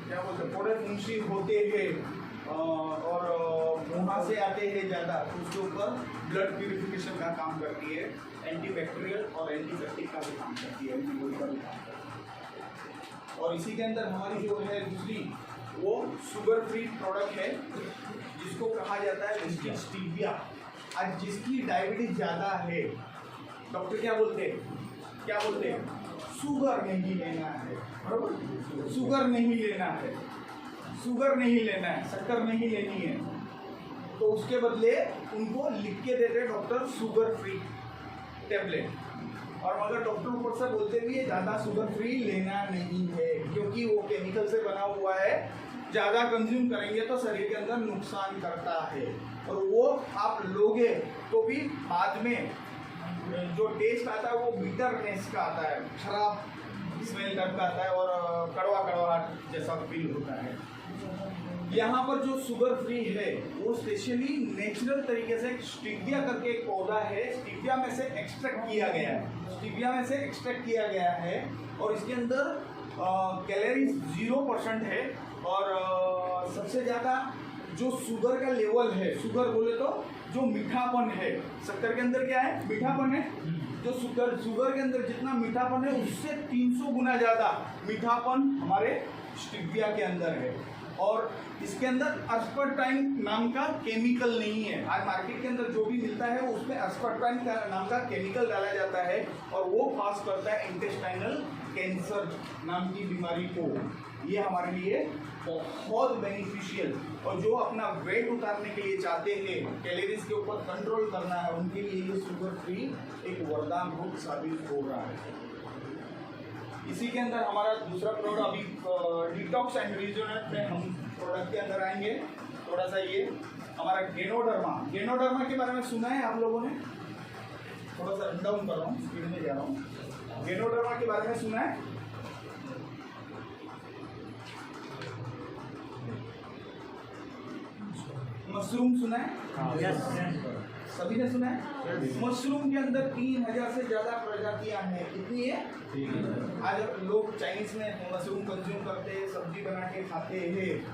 क्या बोलते हैं पोड़े फुंसी होते हैं और मुँह से आते हैं ज़्यादा, तो उसके ऊपर ब्लड प्यूरिफिकेशन का काम करती है, एंटीबैक्टीरियल और एंटीसेप्टिक का भी काम करती है, एंटीबॉडी का भी काम करती है। और इसी के अंदर हमारी जो है दूसरी वो शुगर फ्री प्रोडक्ट है जिसको कहा जाता है लिस्टिक स्टीविया। आज जिसकी डायबिटीज ज़्यादा है, डॉक्टर क्या बोलते हैं? शुगर नहीं लेना है, बराबर? शुगर नहीं लेना है, शक्कर नहीं लेनी है, तो उसके बदले उनको लिख के देते डॉक्टर शुगर फ्री टेबलेट। और मगर डॉक्टर ऊपर से बोलते भी ये ज़्यादा शुगर फ्री लेना नहीं है क्योंकि वो केमिकल से बना हुआ है, ज़्यादा कंज्यूम करेंगे तो शरीर के अंदर नुकसान करता है, और वो आप लोगे तो भी बाद में जो टेस्ट आता है वो बिटरनेस का आता है, खराब स्मेल टाइप का आता है और कड़वा कड़वाहट जैसा फील होता है। यहाँ पर जो शुगर फ्री है वो स्पेशली नेचुरल तरीके से स्टिविया करके एक पौधा है, स्टिविया में से एक्सट्रैक्ट किया गया है, स्टिविया में से एक्सट्रैक्ट किया गया है और इसके अंदर कैलोरीज 0% है और सबसे ज़्यादा जो शुगर का लेवल है, शुगर बोले तो जो मीठापन है, शक्कर के अंदर क्या है, मीठापन है, जो शुगर के अंदर जितना मीठापन है उससे 300 गुना ज़्यादा मीठापन हमारे स्टिविया के अंदर है। और इसके अंदर अस्पर्टाइन नाम का केमिकल नहीं है। आज मार्केट के अंदर जो भी मिलता है उसमें अस्पर्टाइन का नाम का केमिकल डाला जाता है और वो कॉज करता है इंटेस्टाइनल कैंसर नाम की बीमारी को। ये हमारे लिए बहुत बेनिफिशियल, और जो अपना वेट उतारने के लिए चाहते हैं, कैलोरीज के ऊपर कंट्रोल करना है, उनके लिए ये शुगर फ्री एक वरदान रूप साबित हो रहा है। इसी के अंदर हमारा दूसरा प्रोडक्ट अभी डिटॉक्स एंड रिजुवेनेट में हम प्रोडक्ट के अंदर आएंगे। थोड़ा सा ये हमारा गेनोडर्मा के बारे में सुना है आप लोगों ने? थोड़ा सा रन डाउन कर रहा हूँ, स्पीड में जा रहा हूँ। गेनोडर्मा के बारे में सुना है? मशरूम सुना है? सभी ने सुना है? मशरूम के अंदर 3000 से ज्यादा प्रजातियां हैं। कितनी है? आज लोग चाइनीज में मशरूम कंज्यूम करते हैं, सब्जी बना के खाते हैं।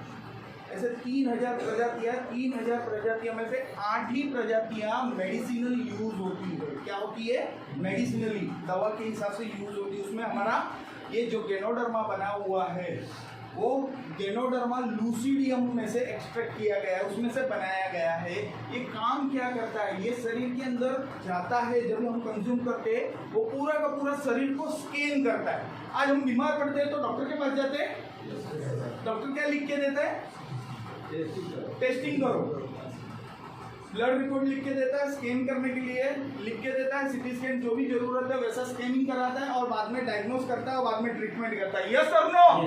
ऐसे 3000 प्रजातियां, 3000 प्रजातियां में से 8 ही प्रजातियां मेडिसिनल यूज होती है। क्या होती है? मेडिसिनली, दवा के हिसाब से यूज होती है। उसमें हमारा ये जो गेनोडर्मा बना हुआ है वो गेनोडर्मा लूसिडियम में से एक्सट्रैक्ट किया गया है, उसमें से बनाया गया है। ये काम क्या करता है? ये शरीर के अंदर जाता है, जब हम कंज्यूम करते हैं वो पूरा का पूरा शरीर को स्कैन करता है। आज हम बीमार पड़ते हैं तो डॉक्टर के पास जाते हैं, डॉक्टर क्या लिख के देता है? टेस्टिंग करो। ब्लड रिपोर्ट लिख के देता है, स्कैन करने के लिए लिख के देता है, सीटी स्कैन जो भी जरूरत है वैसा स्कैनिंग कराता है और बाद में डायग्नोस करता है और बाद में ट्रीटमेंट करता है। यस और नो?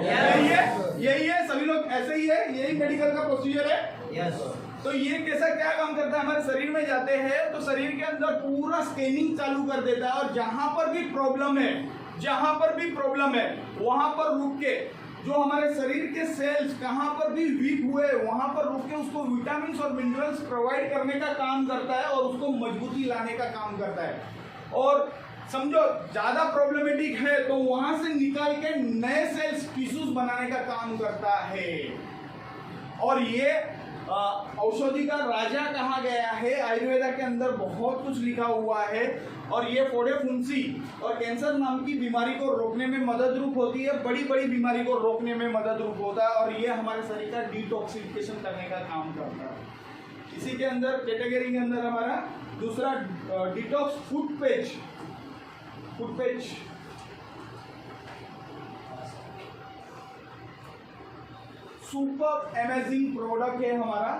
यही है, सभी लोग ऐसे ही है, यही मेडिकल का प्रोसीजर है। तो ये कैसा क्या काम करता है? हमारे शरीर में जाते हैं तो शरीर के अंदर पूरा स्कैनिंग चालू कर देता है और जहां पर भी प्रॉब्लम है वहां पर रुक के जो हमारे शरीर के सेल्स कहां पर भी वीक हुए वहां पर रुक के उसको विटामिन और मिनरल्स प्रोवाइड करने का काम करता है और उसको मजबूती लाने का काम करता है। और समझो ज्यादा प्रॉब्लमेटिक है तो वहां से निकाल के नए सेल्स टिश्यूज बनाने का काम करता है। और ये औषधि का राजा कहा गया है। आयुर्वेदा के अंदर बहुत कुछ लिखा हुआ है और ये फोड़े फुंसी और कैंसर नाम की बीमारी को रोकने में मदद रूप होती है, बड़ी बड़ी बीमारी को रोकने में मदद रूप होता है और ये हमारे शरीर का डिटॉक्सिफिकेशन करने का काम करता है। इसी के अंदर कैटेगरी के अंदर हमारा दूसरा detox food patch super amazing product है हमारा।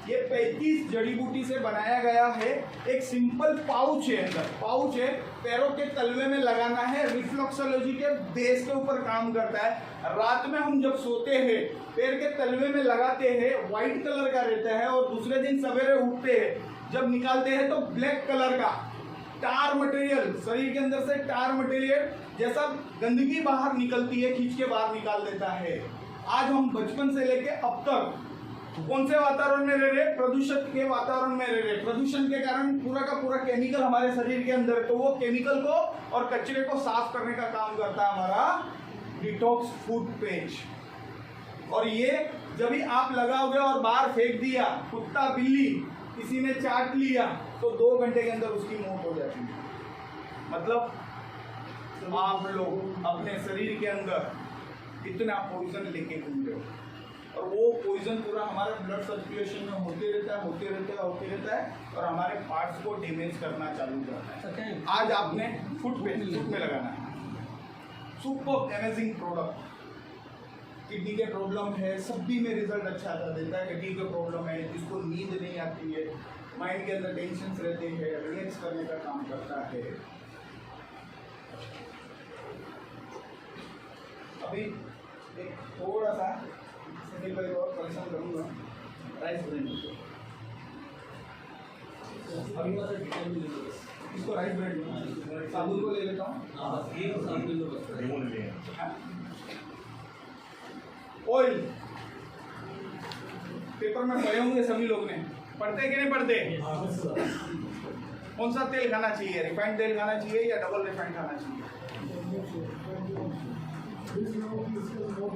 ये 35 जड़ी बूटी से बनाया गया है। एक सिंपल पाउच है, अंदर पाउच है, पैरों के तलवे में लगाना है, रिफ्लेक्सोलॉजी के बेस के ऊपर काम करता है। रात में हम जब सोते हैं पैर के तलवे में लगाते हैं, व्हाइट कलर का रहता है और दूसरे दिन सवेरे उठते हैं जब निकालते हैं तो ब्लैक कलर का टार मटेरियल, शरीर के अंदर से टार मटेरियल जैसा गंदगी बाहर निकलती है खींच के बाहर निकाल देता है। आज हम बचपन से लेके अब तक कौन से वातावरण में रह रहे? प्रदूषण के वातावरण में रह रहे। प्रदूषण के कारण पूरा का पूरा केमिकल हमारे शरीर के अंदर है, तो वो केमिकल को और कचरे को साफ करने का काम करता है हमारा डिटॉक्स फूड पैच। और ये जब भी आप लगाओगे और बाहर फेंक दिया, कुत्ता बिल्ली किसी ने चाट लिया तो 2 घंटे के अंदर उसकी मौत हो जाती है। मतलब आप लोग अपने शरीर के अंदर इतना पॉइजन लेके घूमते हो और वो पॉइजन पूरा हमारे ब्लड सर्कुलेशन में होते रहता है और हमारे पार्ट्स को डैमेज करना चालू करता है। आज आपने फुट में लगाना है। Super amazing product. किडनी के प्रॉब्लम है, सभी में रिजल्ट अच्छा आता देता है। किडनी के प्रॉब्लम है, जिसको नींद नहीं आती है, माइंड के अंदर टेंशन रहते हैं, रिलैक्स करने का काम करता है। अभी एक थोड़ा सा सेकंड पर और परेशान करूँगा राइस ब्रेड को। अभी इसको राइस ब्रेड साबुन को ले लेता हूँ। ऑयल पेपर में पढ़े होंगे सभी लोग ने, पढ़ते कि नहीं पढ़ते? कौन सा तेल खाना चाहिए, रिफाइंड तेल खाना चाहिए या डबल रिफाइंड खाना चाहिए?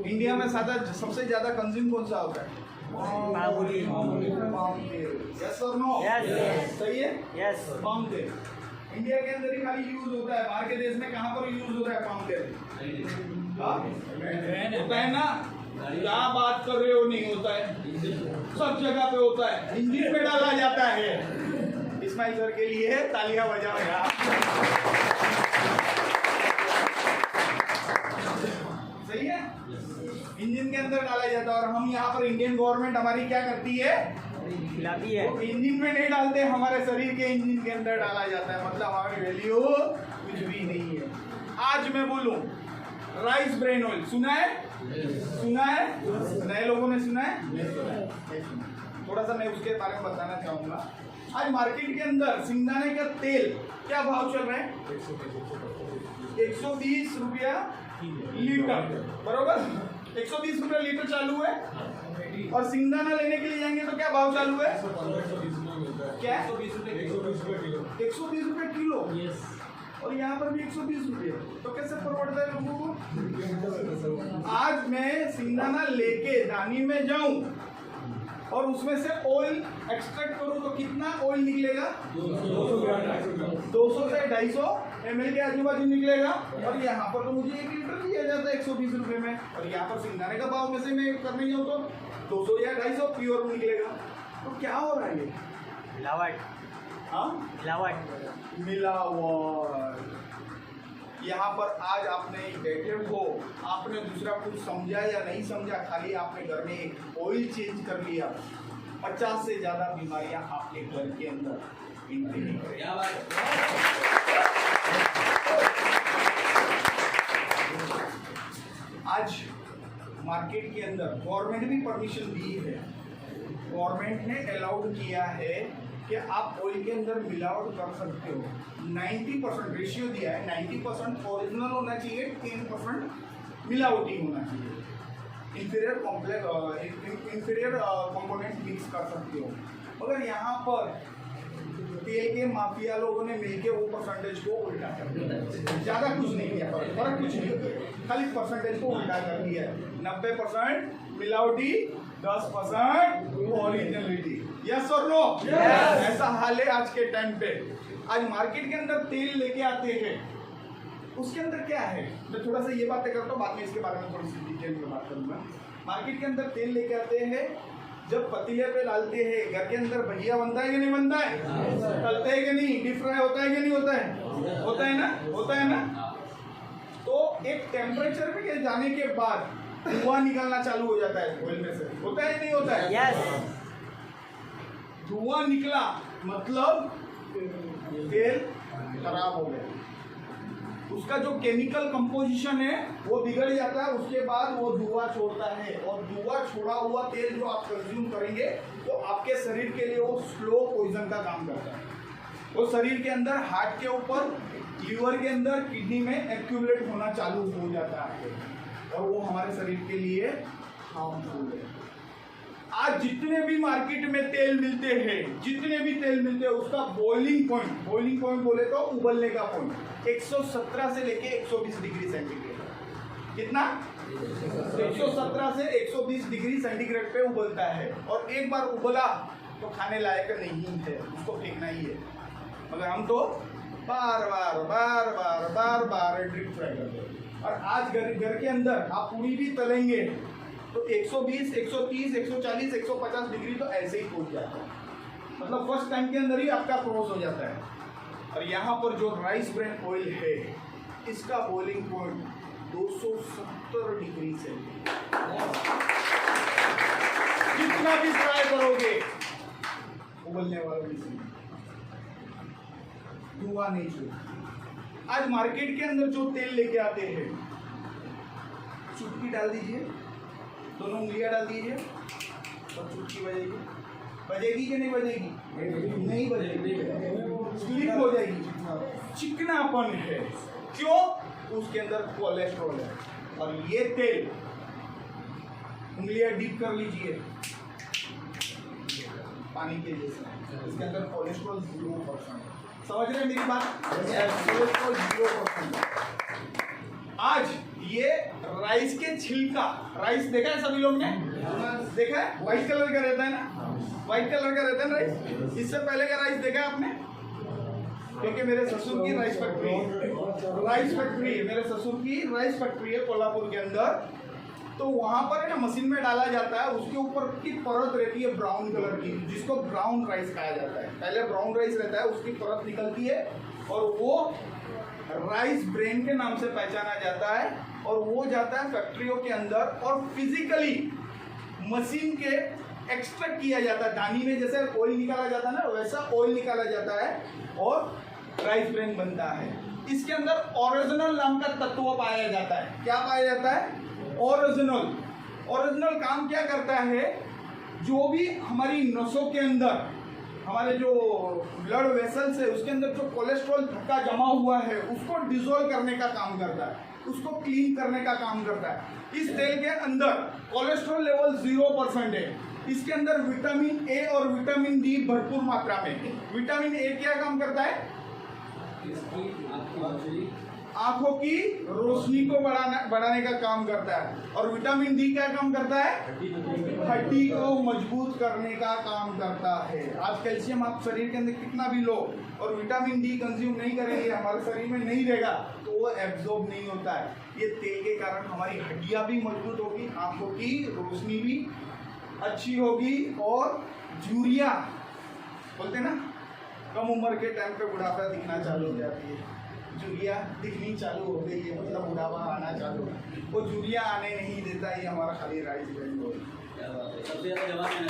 इंडिया में सबसे ज्यादा कंज्यूम कौन सा होता है? पाम तेल। यस और नो? Yes. सही है? Yes. पाम तेल इंडिया के अंदर ही खाली यूज होता है, बाहर के देश में कहाँ पर यूज होता है पाम तेल? हाँ? होता है ना? क्या बात कर रहे हो? नहीं होता है, सब जगह पे होता है, इंजन में डाला जाता है। इस्माइल सर के लिए तालियां बजाओ यार। सही है, इंजन के अंदर डाला जाता है। और हम यहाँ पर इंडियन गवर्नमेंट हमारी क्या करती है? खिलाती है। वो इंजन में नहीं डालते, हमारे शरीर के इंजन के अंदर डाला जाता है। मतलब हमारी वैल्यू कुछ भी नहीं है। आज मैं बोलूं राइस ब्रेन ऑयल सुना है? सुना है? नए लोगों ने सुना है? थोड़ा सा मैं उसके बारे में बताना चाहूंगा। आज मार्केट के अंदर सिंगदाने का तेल क्या भाव चल रहा है? 120 रुपया लीटर, बरोबर? 120 रुपया लीटर चालू है। और सिंगदाना लेने के लिए जाएंगे तो क्या भाव चालू है? क्या? 120 रुपये किलो। और यहाँ पर भी 120 रुपये। तो कैसे परवड़ता है लोगों को? आज मैं सिंगदाना लेके दानी में जाऊं और उसमें से ऑयल एक्सट्रैक्ट करूं तो कितना ऑयल निकलेगा? 200 से 250 ml के आजू बाजू निकलेगा। और यहाँ पर तो मुझे 1 लीटर दिया जाता है 120 रुपये में। और यहाँ पर सिंगदाने का भाव में से मैं करने जाऊँ तो 200 या 250 प्योर निकलेगा। तो क्या हो रहा है ये? मिलावट। हाँ, मिलावट। यहाँ पर आज आपने बैठे हो, आपने दूसरा कुछ समझा या नहीं समझा, खाली आपने घर में एक ऑयल चेंज कर लिया, 50 से ज्यादा बीमारियां आपके घर के अंदर एंट्री नहीं करेंगी। आज मार्केट के अंदर गवर्नमेंट भी परमिशन दी है, गवर्नमेंट ने अलाउड किया है कि आप ऑयल के अंदर मिलावट कर सकते हो। 90% रेशियो दिया है, 90% ओरिजिनल होना चाहिए, 10% मिलावटी होना चाहिए। इंफीरियर कंपोनेंट मिक्स कर सकते हो। मगर यहाँ पर तेल के माफिया लोगों ने मिलके वो परसेंटेज को उल्टा कर दिया। ज्यादा कुछ नहीं किया, फर्क कुछ नहीं किया, खाली परसेंटेज को उल्टा कर दिया। 90% मिलावटी, 10% ओरिजिनलिटी। यस और नो? ऐसा हाल है आज के टाइम पे। आज मार्केट के अंदर तेल लेके आते हैं, उसके अंदर क्या है? मैं थोड़ा सा ये बातें करता हूँ, बाद में इसके बारे में थोड़ी सी डिटेल में बात करूंगा। मार्केट के अंदर तेल लेके आते हैं, जब पतीले पे डालते हैं, घर के अंदर भजिया बनता है कि नहीं बनता है? तलते है कि नहीं? डीप फ्राई होता है कि नहीं होता है? होता है ना? होता है ना? तो एक टेम्परेचर पे जाने के बाद धुआं निकलना चालू हो जाता है ऑयल में से। होता है नहीं होता है? यस। धुआं निकला मतलब तेल खराब हो गया, उसका जो केमिकल कंपोजिशन है वो बिगड़ जाता है। उसके बाद वो धुआं छोड़ता है, और धुआं छोड़ा हुआ तेल जो आप कंज्यूम करेंगे तो आपके शरीर के लिए वो स्लो पॉइजन का काम करता है। वो शरीर के अंदर, हार्ट के ऊपर, लीवर के अंदर, किडनी में एक्यूमुलेट होना चालू हो जाता है, और वो हमारे शरीर के लिए हार्मफुल है। आज जितने भी मार्केट में तेल मिलते हैं, जितने भी तेल मिलते हैं, उसका बॉइलिंग पॉइंट बोले तो उबलने का पॉइंट 117 से लेके 120 डिग्री सेंटीग्रेड। कितना? 117 से 120 डिग्री सेंटीग्रेड पे उबलता है। और एक बार उबला तो खाने लायक नहीं है, उसको फेंकना ही है। मगर हम तो बार बार डीप फ्राई करते हैं। और आज घर के अंदर आप पूरी भी तलेंगे तो 120, 130, 140, 150 डिग्री तो ऐसे ही पहुंच जाता है। मतलब फर्स्ट टाइम के अंदर ही आपका क्रॉस हो जाता है। और यहाँ पर जो राइस ब्रेन ऑयल है, इसका बॉइलिंग पॉइंट 270 डिग्री सेंटीग्रेड। जितना भी फ्राई करोगे उबलने वाला भी धुआं नहीं छोड़ता। आज मार्केट के अंदर जो तेल लेके आते हैं, चुटकी डाल दीजिए, दोनों उंगलियां डाल दीजिए और चुटकी बजेगी। बजेगी कि नहीं बजेगी? नहीं बजेगी, स्लिप हो जाएगी, चिकनापन है। क्यों? उसके अंदर कोलेस्ट्रॉल है। और ये तेल उंगलियां डीप कर लीजिए, पानी के जैसा। इसके अंदर कोलेस्ट्रॉल 0%। समझ रहे हैं मेरी बात? कोलेस्ट्रॉल 0%। आज ये राइस के छिलका, राइस देखा है सभी लोग ने? देखा है? व्हाइट कलर का रहता है ना, व्हाइट कलर का रहता है ना राइस। इससे पहले का राइस देखा है आपने? क्योंकि मेरे ससुर की राइस फैक्ट्री है, मेरे ससुर की राइस फैक्ट्री है कोल्हापुर के अंदर। तो वहां पर है ना मशीन में डाला जाता है, उसके ऊपर की परत रहती है ब्राउन कलर की, जिसको ब्राउन राइस कहा जाता है। पहले ब्राउन राइस रहता है, उसकी परत निकलती है और वो राइस ब्रेन के नाम से पहचाना जाता है। और वो जाता है फैक्ट्रियों के अंदर और फिजिकली मशीन के एक्सट्रैक्ट किया जाता है। दानी में जैसे ऑयल निकाला जाता है ना, वैसा ऑयल निकाला जाता है और राइस ब्रेन बनता है। इसके अंदर ओरिजिनल नाम का तत्व पाया जाता है। क्या पाया जाता है? ओरिजिनल काम क्या करता है? जो भी हमारी नसों के अंदर, हमारे जो ब्लड वेसल्स है, उसके अंदर जो कोलेस्ट्रॉल थक्का जमा हुआ है, उसको डिसॉल्व करने का काम करता है, उसको क्लीन करने का काम करता है। इस तेल के अंदर कोलेस्ट्रॉल लेवल 0% है। इसके अंदर विटामिन ए और विटामिन डी भरपूर मात्रा में। विटामिन ए क्या काम करता है? आंखों की रोशनी को बढ़ाने का काम करता है। और विटामिन डी क्या काम करता है? हड्डी को मजबूत करने का काम करता है। आज कैल्शियम आप शरीर के अंदर कितना भी लो और विटामिन डी कंज्यूम नहीं करेंगे, हमारे शरीर में नहीं रहेगा, तो वो एब्जॉर्ब नहीं होता है। ये तेल के कारण हमारी हड्डियां भी मजबूत होगी, आंखों की रोशनी भी अच्छी होगी। और यूरिया बोलते ना, कम उम्र के टाइम पे बुढ़ापा दिखना चालू हो जाती है, यूरिया दिखनी चालू हो गई है, मतलब बुढ़ापा आना चालू। वो यूरिया आने नहीं देता, ये हमारा खाली राइस ब्रेन हो। सबसे ज्यादा जवाब मैंने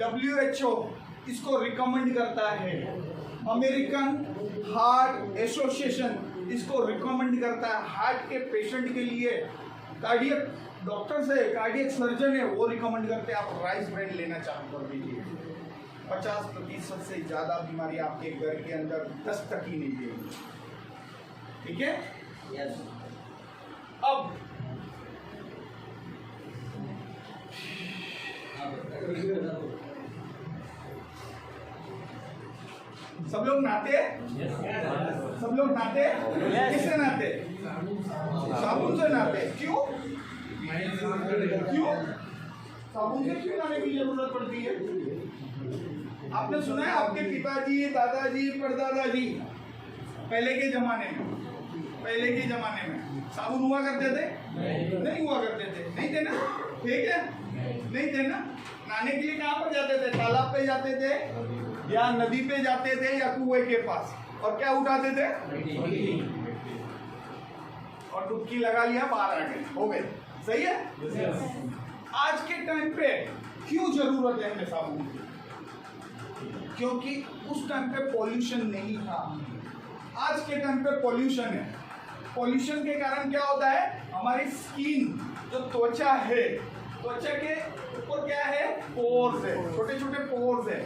WHO इसको रिकमेंड करता है, अमेरिकन हार्ट एसोसिएशन इसको रिकमेंड करता है। हार्ट के पेशेंट के लिए कार्डियक डॉक्टर्स है, कार्डियक सर्जन है, वो रिकमेंड करते हैं आप राइस ब्रेन लेना चालू कर दीजिए। 50% से ज्यादा बीमारी आपके घर के अंदर दस्तक ही नहीं देगी। ठीक है? यस। अब सब लोग नहाते? सब लोग नहाते? किससे नहाते? साबुन से नहाते। क्यों? साबुन से क्यों नहाने की जरूरत पड़ती है? आपने सुना है आपके पिताजी, दादाजी, परदादाजी पहले के जमाने में साबुन हुआ करते थे? नहीं हुआ करते थे। नहीं थे ना? ठीक है, नहीं थे ना? नहाने के लिए कहाँ पर जाते थे? तालाब पे जाते थे या नदी पे जाते थे या कुएं के पास, और क्या उठाते थे? और डुबकी लगा लिया, बाहर आ गए, हो गए। सही है? आज के टाइम पे क्यों जरूरत है हमें साबुन की? क्योंकि उस टाइम पे पॉल्यूशन नहीं था। आज के टाइम पे पॉल्यूशन है। पॉल्यूशन के कारण क्या होता है? हमारी स्किन जो त्वचा है, त्वचा के ऊपर क्या है? पोर्स है, छोटे छोटे पोर्स है।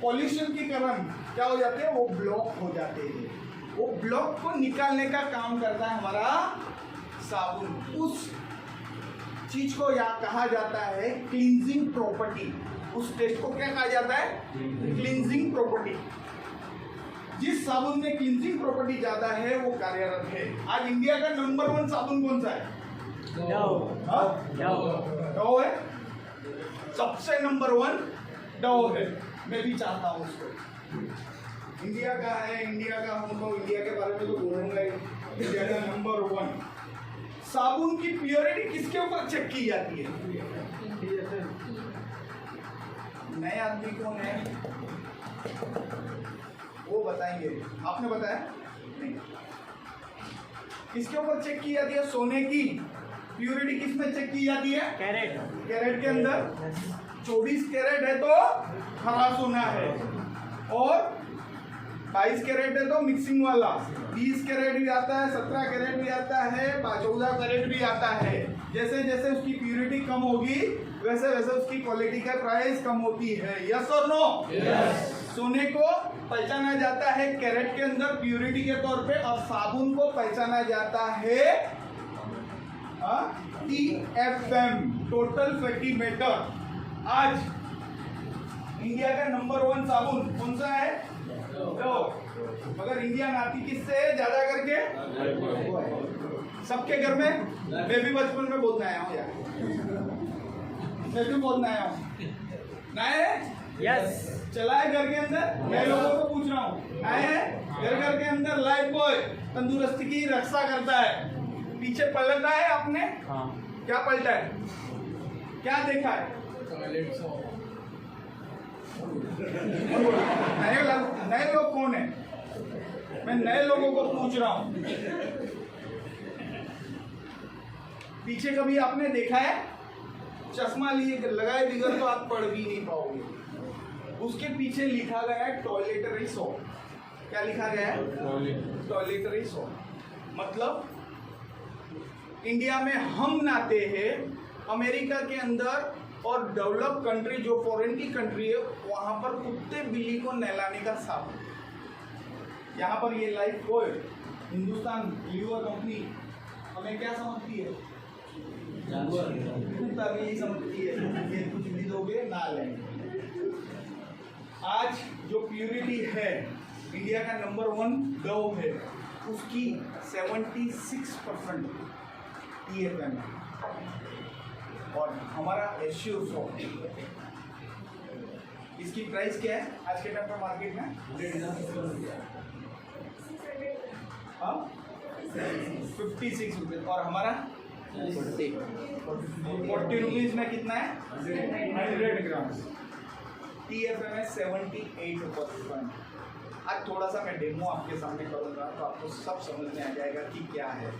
पॉल्यूशन के कारण क्या हो जाते हैं? वो ब्लॉक हो जाते हैं। वो ब्लॉक को निकालने का काम करता है हमारा साबुन। उस चीज को कहा जाता है क्लींजिंग प्रॉपर्टी। उस टेस्ट को क्या कहा जाता है? Cleansing property. जिस साबुन में क्लींजिंग प्रॉपर्टी ज्यादा है वो कार्यरत है। आज इंडिया का नंबर 1 साबुन कौन सा है? डव है। सबसे नंबर 1 डव है। मैं भी चाहता हूँ उसको। इंडिया का है, इंडिया का हूँ तो इंडिया के बारे में तो बोलूंगा ही। इंडिया का नंबर 1 साबुन की प्योरिटी किसके ऊपर चेक की जाती है? नए आदमी कौन है वो बताएंगे। आपने बताया नहीं? किसके ऊपर चेक की जाती है? सोने की प्योरिटी किस में चेक की जाती है? कैरेट। कैरेट के अंदर 24 कैरेट है तो खरा सोना है, और 22 कैरेट है तो मिक्सिंग वाला, 20 कैरेट भी आता है, 17 कैरेट भी आता है, 14 कैरेट भी आता है। जैसे जैसे उसकी प्योरिटी कम होगी वैसे वैसे उसकी क्वालिटी का प्राइस कम होती है। यस और नो? यस। सोने को पहचाना जाता है कैरेट के अंदर प्योरिटी के तौर पे, और साबुन को पहचाना जाता है TFM टोटल फैटी मैटर। आज इंडिया का नंबर 1 साबुन कौन सा है? डव। मगर इंडिया नाती किससे है ज्यादा करके? सबके घर में। मैं भी बचपन में बहुत नया हूँ यार, मैं भी बहुत नया हूँ। नए यस चला है घर के अंदर। मैं लोगों को पूछ रहा हूँ, आए हैं घर के अंदर? लाइफ बॉय तंदुरुस्ती की रक्षा करता है। पीछे पलटा है आपने? हाँ क्या पलटा है? क्या देखा है? नए लोग कौन है? मैं नए लोगों को पूछ रहा हूँ। पीछे कभी आपने देखा है? चश्मा लिए लगाए बिगर तो आप पढ़ भी नहीं पाओगे। उसके पीछे लिखा गया है टॉयलेटरी सॉप। क्या लिखा गया है? Toiletry shop. मतलब इंडिया में हम नहाते हैं, अमेरिका के अंदर और डेवलप कंट्री जो फॉरेन की कंट्री है वहां पर कुत्ते बिल्ली को नहलाने का साबुन। यहाँ पर ये Lifebuoy Hindustan Lever company हमें क्या समझती है? कुत्ता भी यही समझती है, ये कुछ भी दोगे ना लेंगे। आज जो प्यूरिटी है इंडिया का नंबर 1 डव है, उसकी 76% TFM है। और हमारा एश्योर सॉप, इसकी प्राइस क्या है आज के टाइम पर मार्केट में? 56 रुपये। और हमारा 40 रुपीज में कितना है? 100 ग्राम। TFM है 78%। आज थोड़ा सा मैं डेमो आपके सामने करूंगा तो आपको सब समझ में आ जाएगा कि क्या है।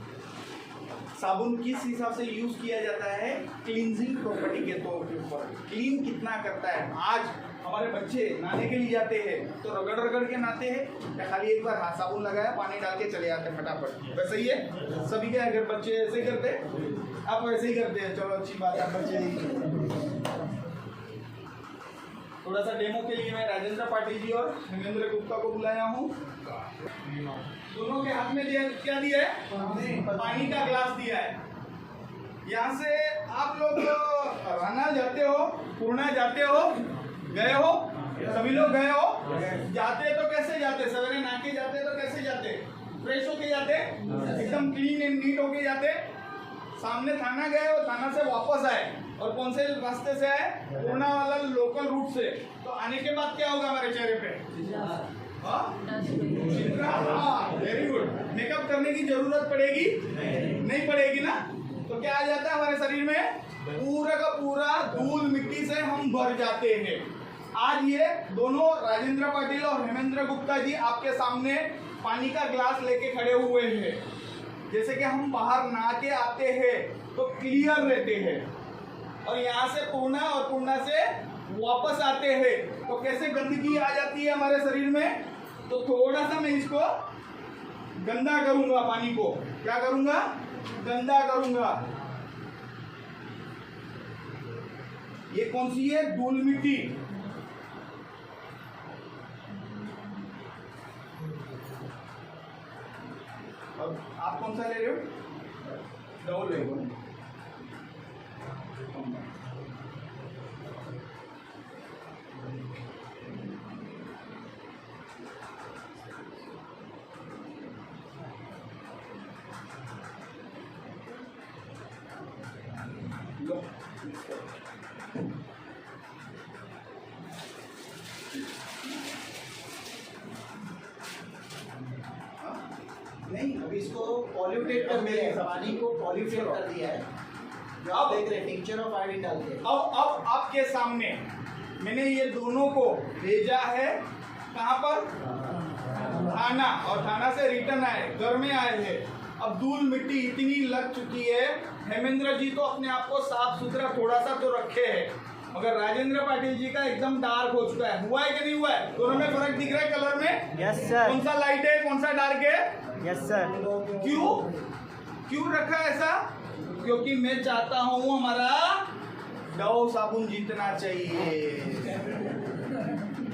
साबुन किस हिसाब से यूज किया जाता है? क्लींजिंग प्रॉपर्टी के तौर के ऊपर। क्लीन कितना करता है? आज हमारे बच्चे नहाने के लिए जाते हैं तो रगड़ रगड़ के नहाते हैं या खाली एक बार हाथ साबुन लगाया पानी डाल के चले जाते हैं फटाफट? वैसे ही है सभी के अगर बच्चे ऐसे ही करते, आप वैसे ही करते हैं। चलो अच्छी बात है, बच्चे ही। थोड़ा सा डेमो के लिए मैं राजेंद्र पाटिल जी और हेमेंद्र गुप्ता को बुलाया हूँ। दोनों के हाथ में क्या दिया है? पानी का ग्लास दिया है। यहाँ से आप लोग राना जाते हो, पूर्णा जाते हो, गए हो? सभी लोग गए हो? जाते तो कैसे जाते? सवेरे नहा के जाते तो कैसे जाते? फ्रेश होके जाते, एकदम क्लीन एंड नीट होके जाते। सामने थाना गए और थाना से वापस आए और कौन से रास्ते से आए? पूर्णा वाला लोकल रूट से। तो आने के बाद क्या होगा हमारे चेहरे पे? Very good. मेकअप करने की जरूरत पड़ेगी? नहीं पड़ेगी ना। तो क्या आ जाता है हमारे शरीर में? पूरा का पूरा धूल मिट्टी से हम भर जाते हैं। आज ये दोनों राजेंद्र पाटिल और हेमेंद्र गुप्ता जी आपके सामने पानी का ग्लास लेके खड़े हुए हैं। जैसे कि हम बाहर नहा के आते हैं तो क्लियर रहते हैं, और यहाँ से पूर्णा और पूर्णा से वापस आते हैं तो कैसे गंदगी आ जाती है हमारे शरीर में। तो थोड़ा सा मैं इसको गंदा करूंगा, पानी को क्या करूंगा? गंदा करूंगा। ये कौन सी है? धूल मिट्टी। और आप कौन सा ले रहे हो? डबल ले लो। नहीं, अभी इसको पॉल्यूटेड कर दिया है, पानी को पॉल्यूटेड कर दिया है। जो आप देख रहे हैं टिंचर ऑफ आयोडीन डाल के। अब आपके सामने मैंने ये दोनों को भेजा है कहाँ पर? थाना। और थाना से रिटर्न आए, घर में आए हैं। अब धूल मिट्टी इतनी लग चुकी है। हेमेंद्र जी तो अपने आप को साफ सुथरा थोड़ा सा तो रखे हैं, मगर राजेंद्र पाटिल जी का एकदम डार्क हो चुका है। हुआ है कि नहीं हुआ है? दोनों में फर्क दिख रहा है कलर में? Yes sir. कौन सा लाइट है, कौन सा डार्क है? Yes sir. क्यों रखा ऐसा? क्योंकि मैं चाहता हूँ हमारा डव साबुन जीतना चाहिए।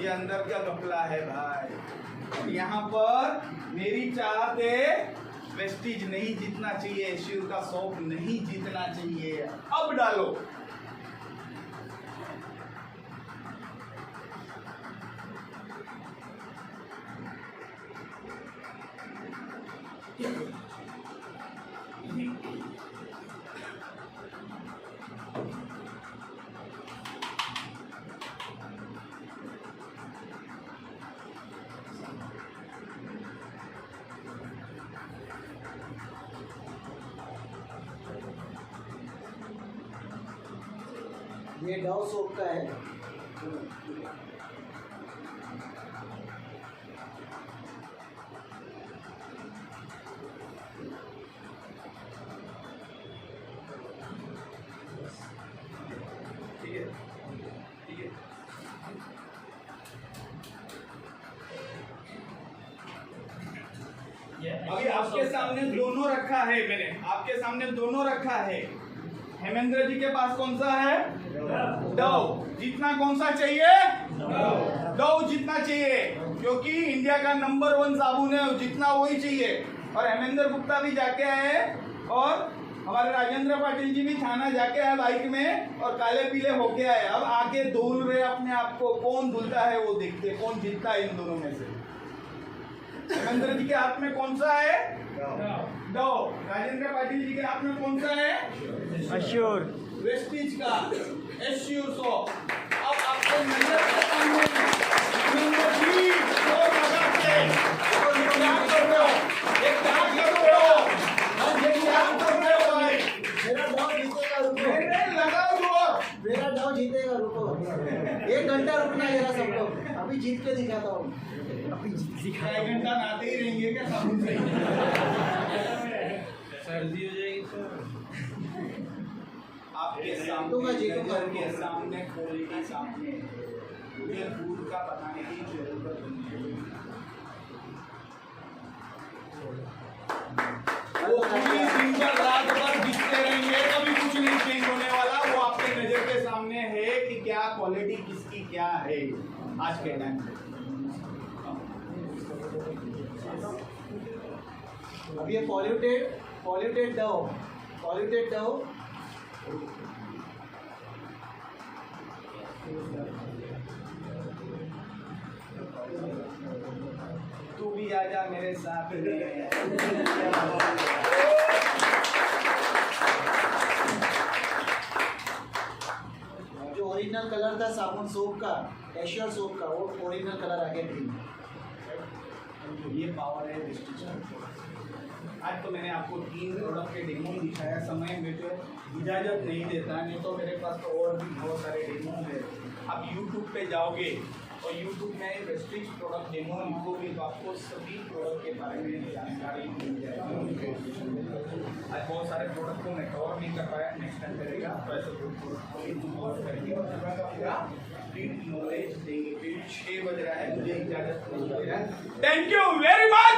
ये अंदर का घपला है भाई। यहाँ पर मेरी चाहत है वेस्टिज नहीं जीतना चाहिए, एश्योर का सोप नहीं जीतना चाहिए। अब डालो। ये डव सोप का है। ठीक है, ठीक है। अभी आपके सामने दोनों रखा है, मैंने आपके सामने दोनों रखा है। हेमेंद्र जी के पास कौन सा है? डव। जितना कौन सा चाहिए? डव जितना चाहिए, क्योंकि इंडिया का नंबर 1 साबुन है, जितना वही चाहिए। और हेमेंद्र गुप्ता भी जाके आए और हमारे राजेंद्र पाटिल जी भी थाना जाके आए बाइक में और काले पीले होके आए। अब आके धुल रहे अपने आप को, कौन धुलता है वो देखते, कौन जीतता है इन दोनों में से। हेमेंद्र जी के हाथ में कौन सा है? डव। राजेंद्र पाटिल जी के हाथ में कौन सा है? एश्योर। वेस्टिज का एश्योर सोप। अब आपको नजर के सामने हेमेंद्र जी को लगा के क्या कर रहे हो? ये क्या कर रहे हो? ये क्या कर रहे हो भाई? मेरा डव जीतेगा, रुको। लगाओ जोर। मेरा डव जीतेगा, रुको। 1 घंटा रुकना है जरा सब लोग, अभी जीत के दिखाता हूँ। 1 घंटा नहाते ही रहेंगे क्या साबुन से? सर्दी हो जाएगी तो आपके सामने नजर के सामने क्वालिटी सामने, मुझे दूर का बताने की जरूरत नहीं है। वो पूरी दिन भर रात भर दिखते रहेंगे, कभी कुछ नहीं चेंज होने वाला। वो आपके नजर के सामने है कि क्या क्वालिटी किसकी क्या है आज के टाइम पे। अब ये पॉल्यूटेड डव तू भी आजा मेरे साथ में। जो ओरिजिनल कलर था साबुन सोप का, एश्योर सोप का, वो ओरिजिनल कलर आ गया ग्रीन। ये पावर है वेस्टिज का। आज तो मैंने आपको 3 प्रोडक्ट के डेमो दिखाया, समय में तो इजाज़त नहीं देता, नहीं तो मेरे पास तो और भी बहुत सारे डेमो है। आप YouTube पे जाओगे और YouTube में वेस्टिज प्रोडक्ट डेमो लिखोगे तो आपको सभी प्रोडक्ट के बारे में जानकारी मिल जाएगी। आज बहुत सारे प्रोडक्ट को मैं कवर नहीं कर पाया, नेक्स्ट टाइम करेगा तो ऐसे प्रोडक्ट को कवर करेंगे और पूरा नॉलेज देंगे। 6 बज रहा है, मुझे इजाज़त नहीं दे रहा है। Thank you very much.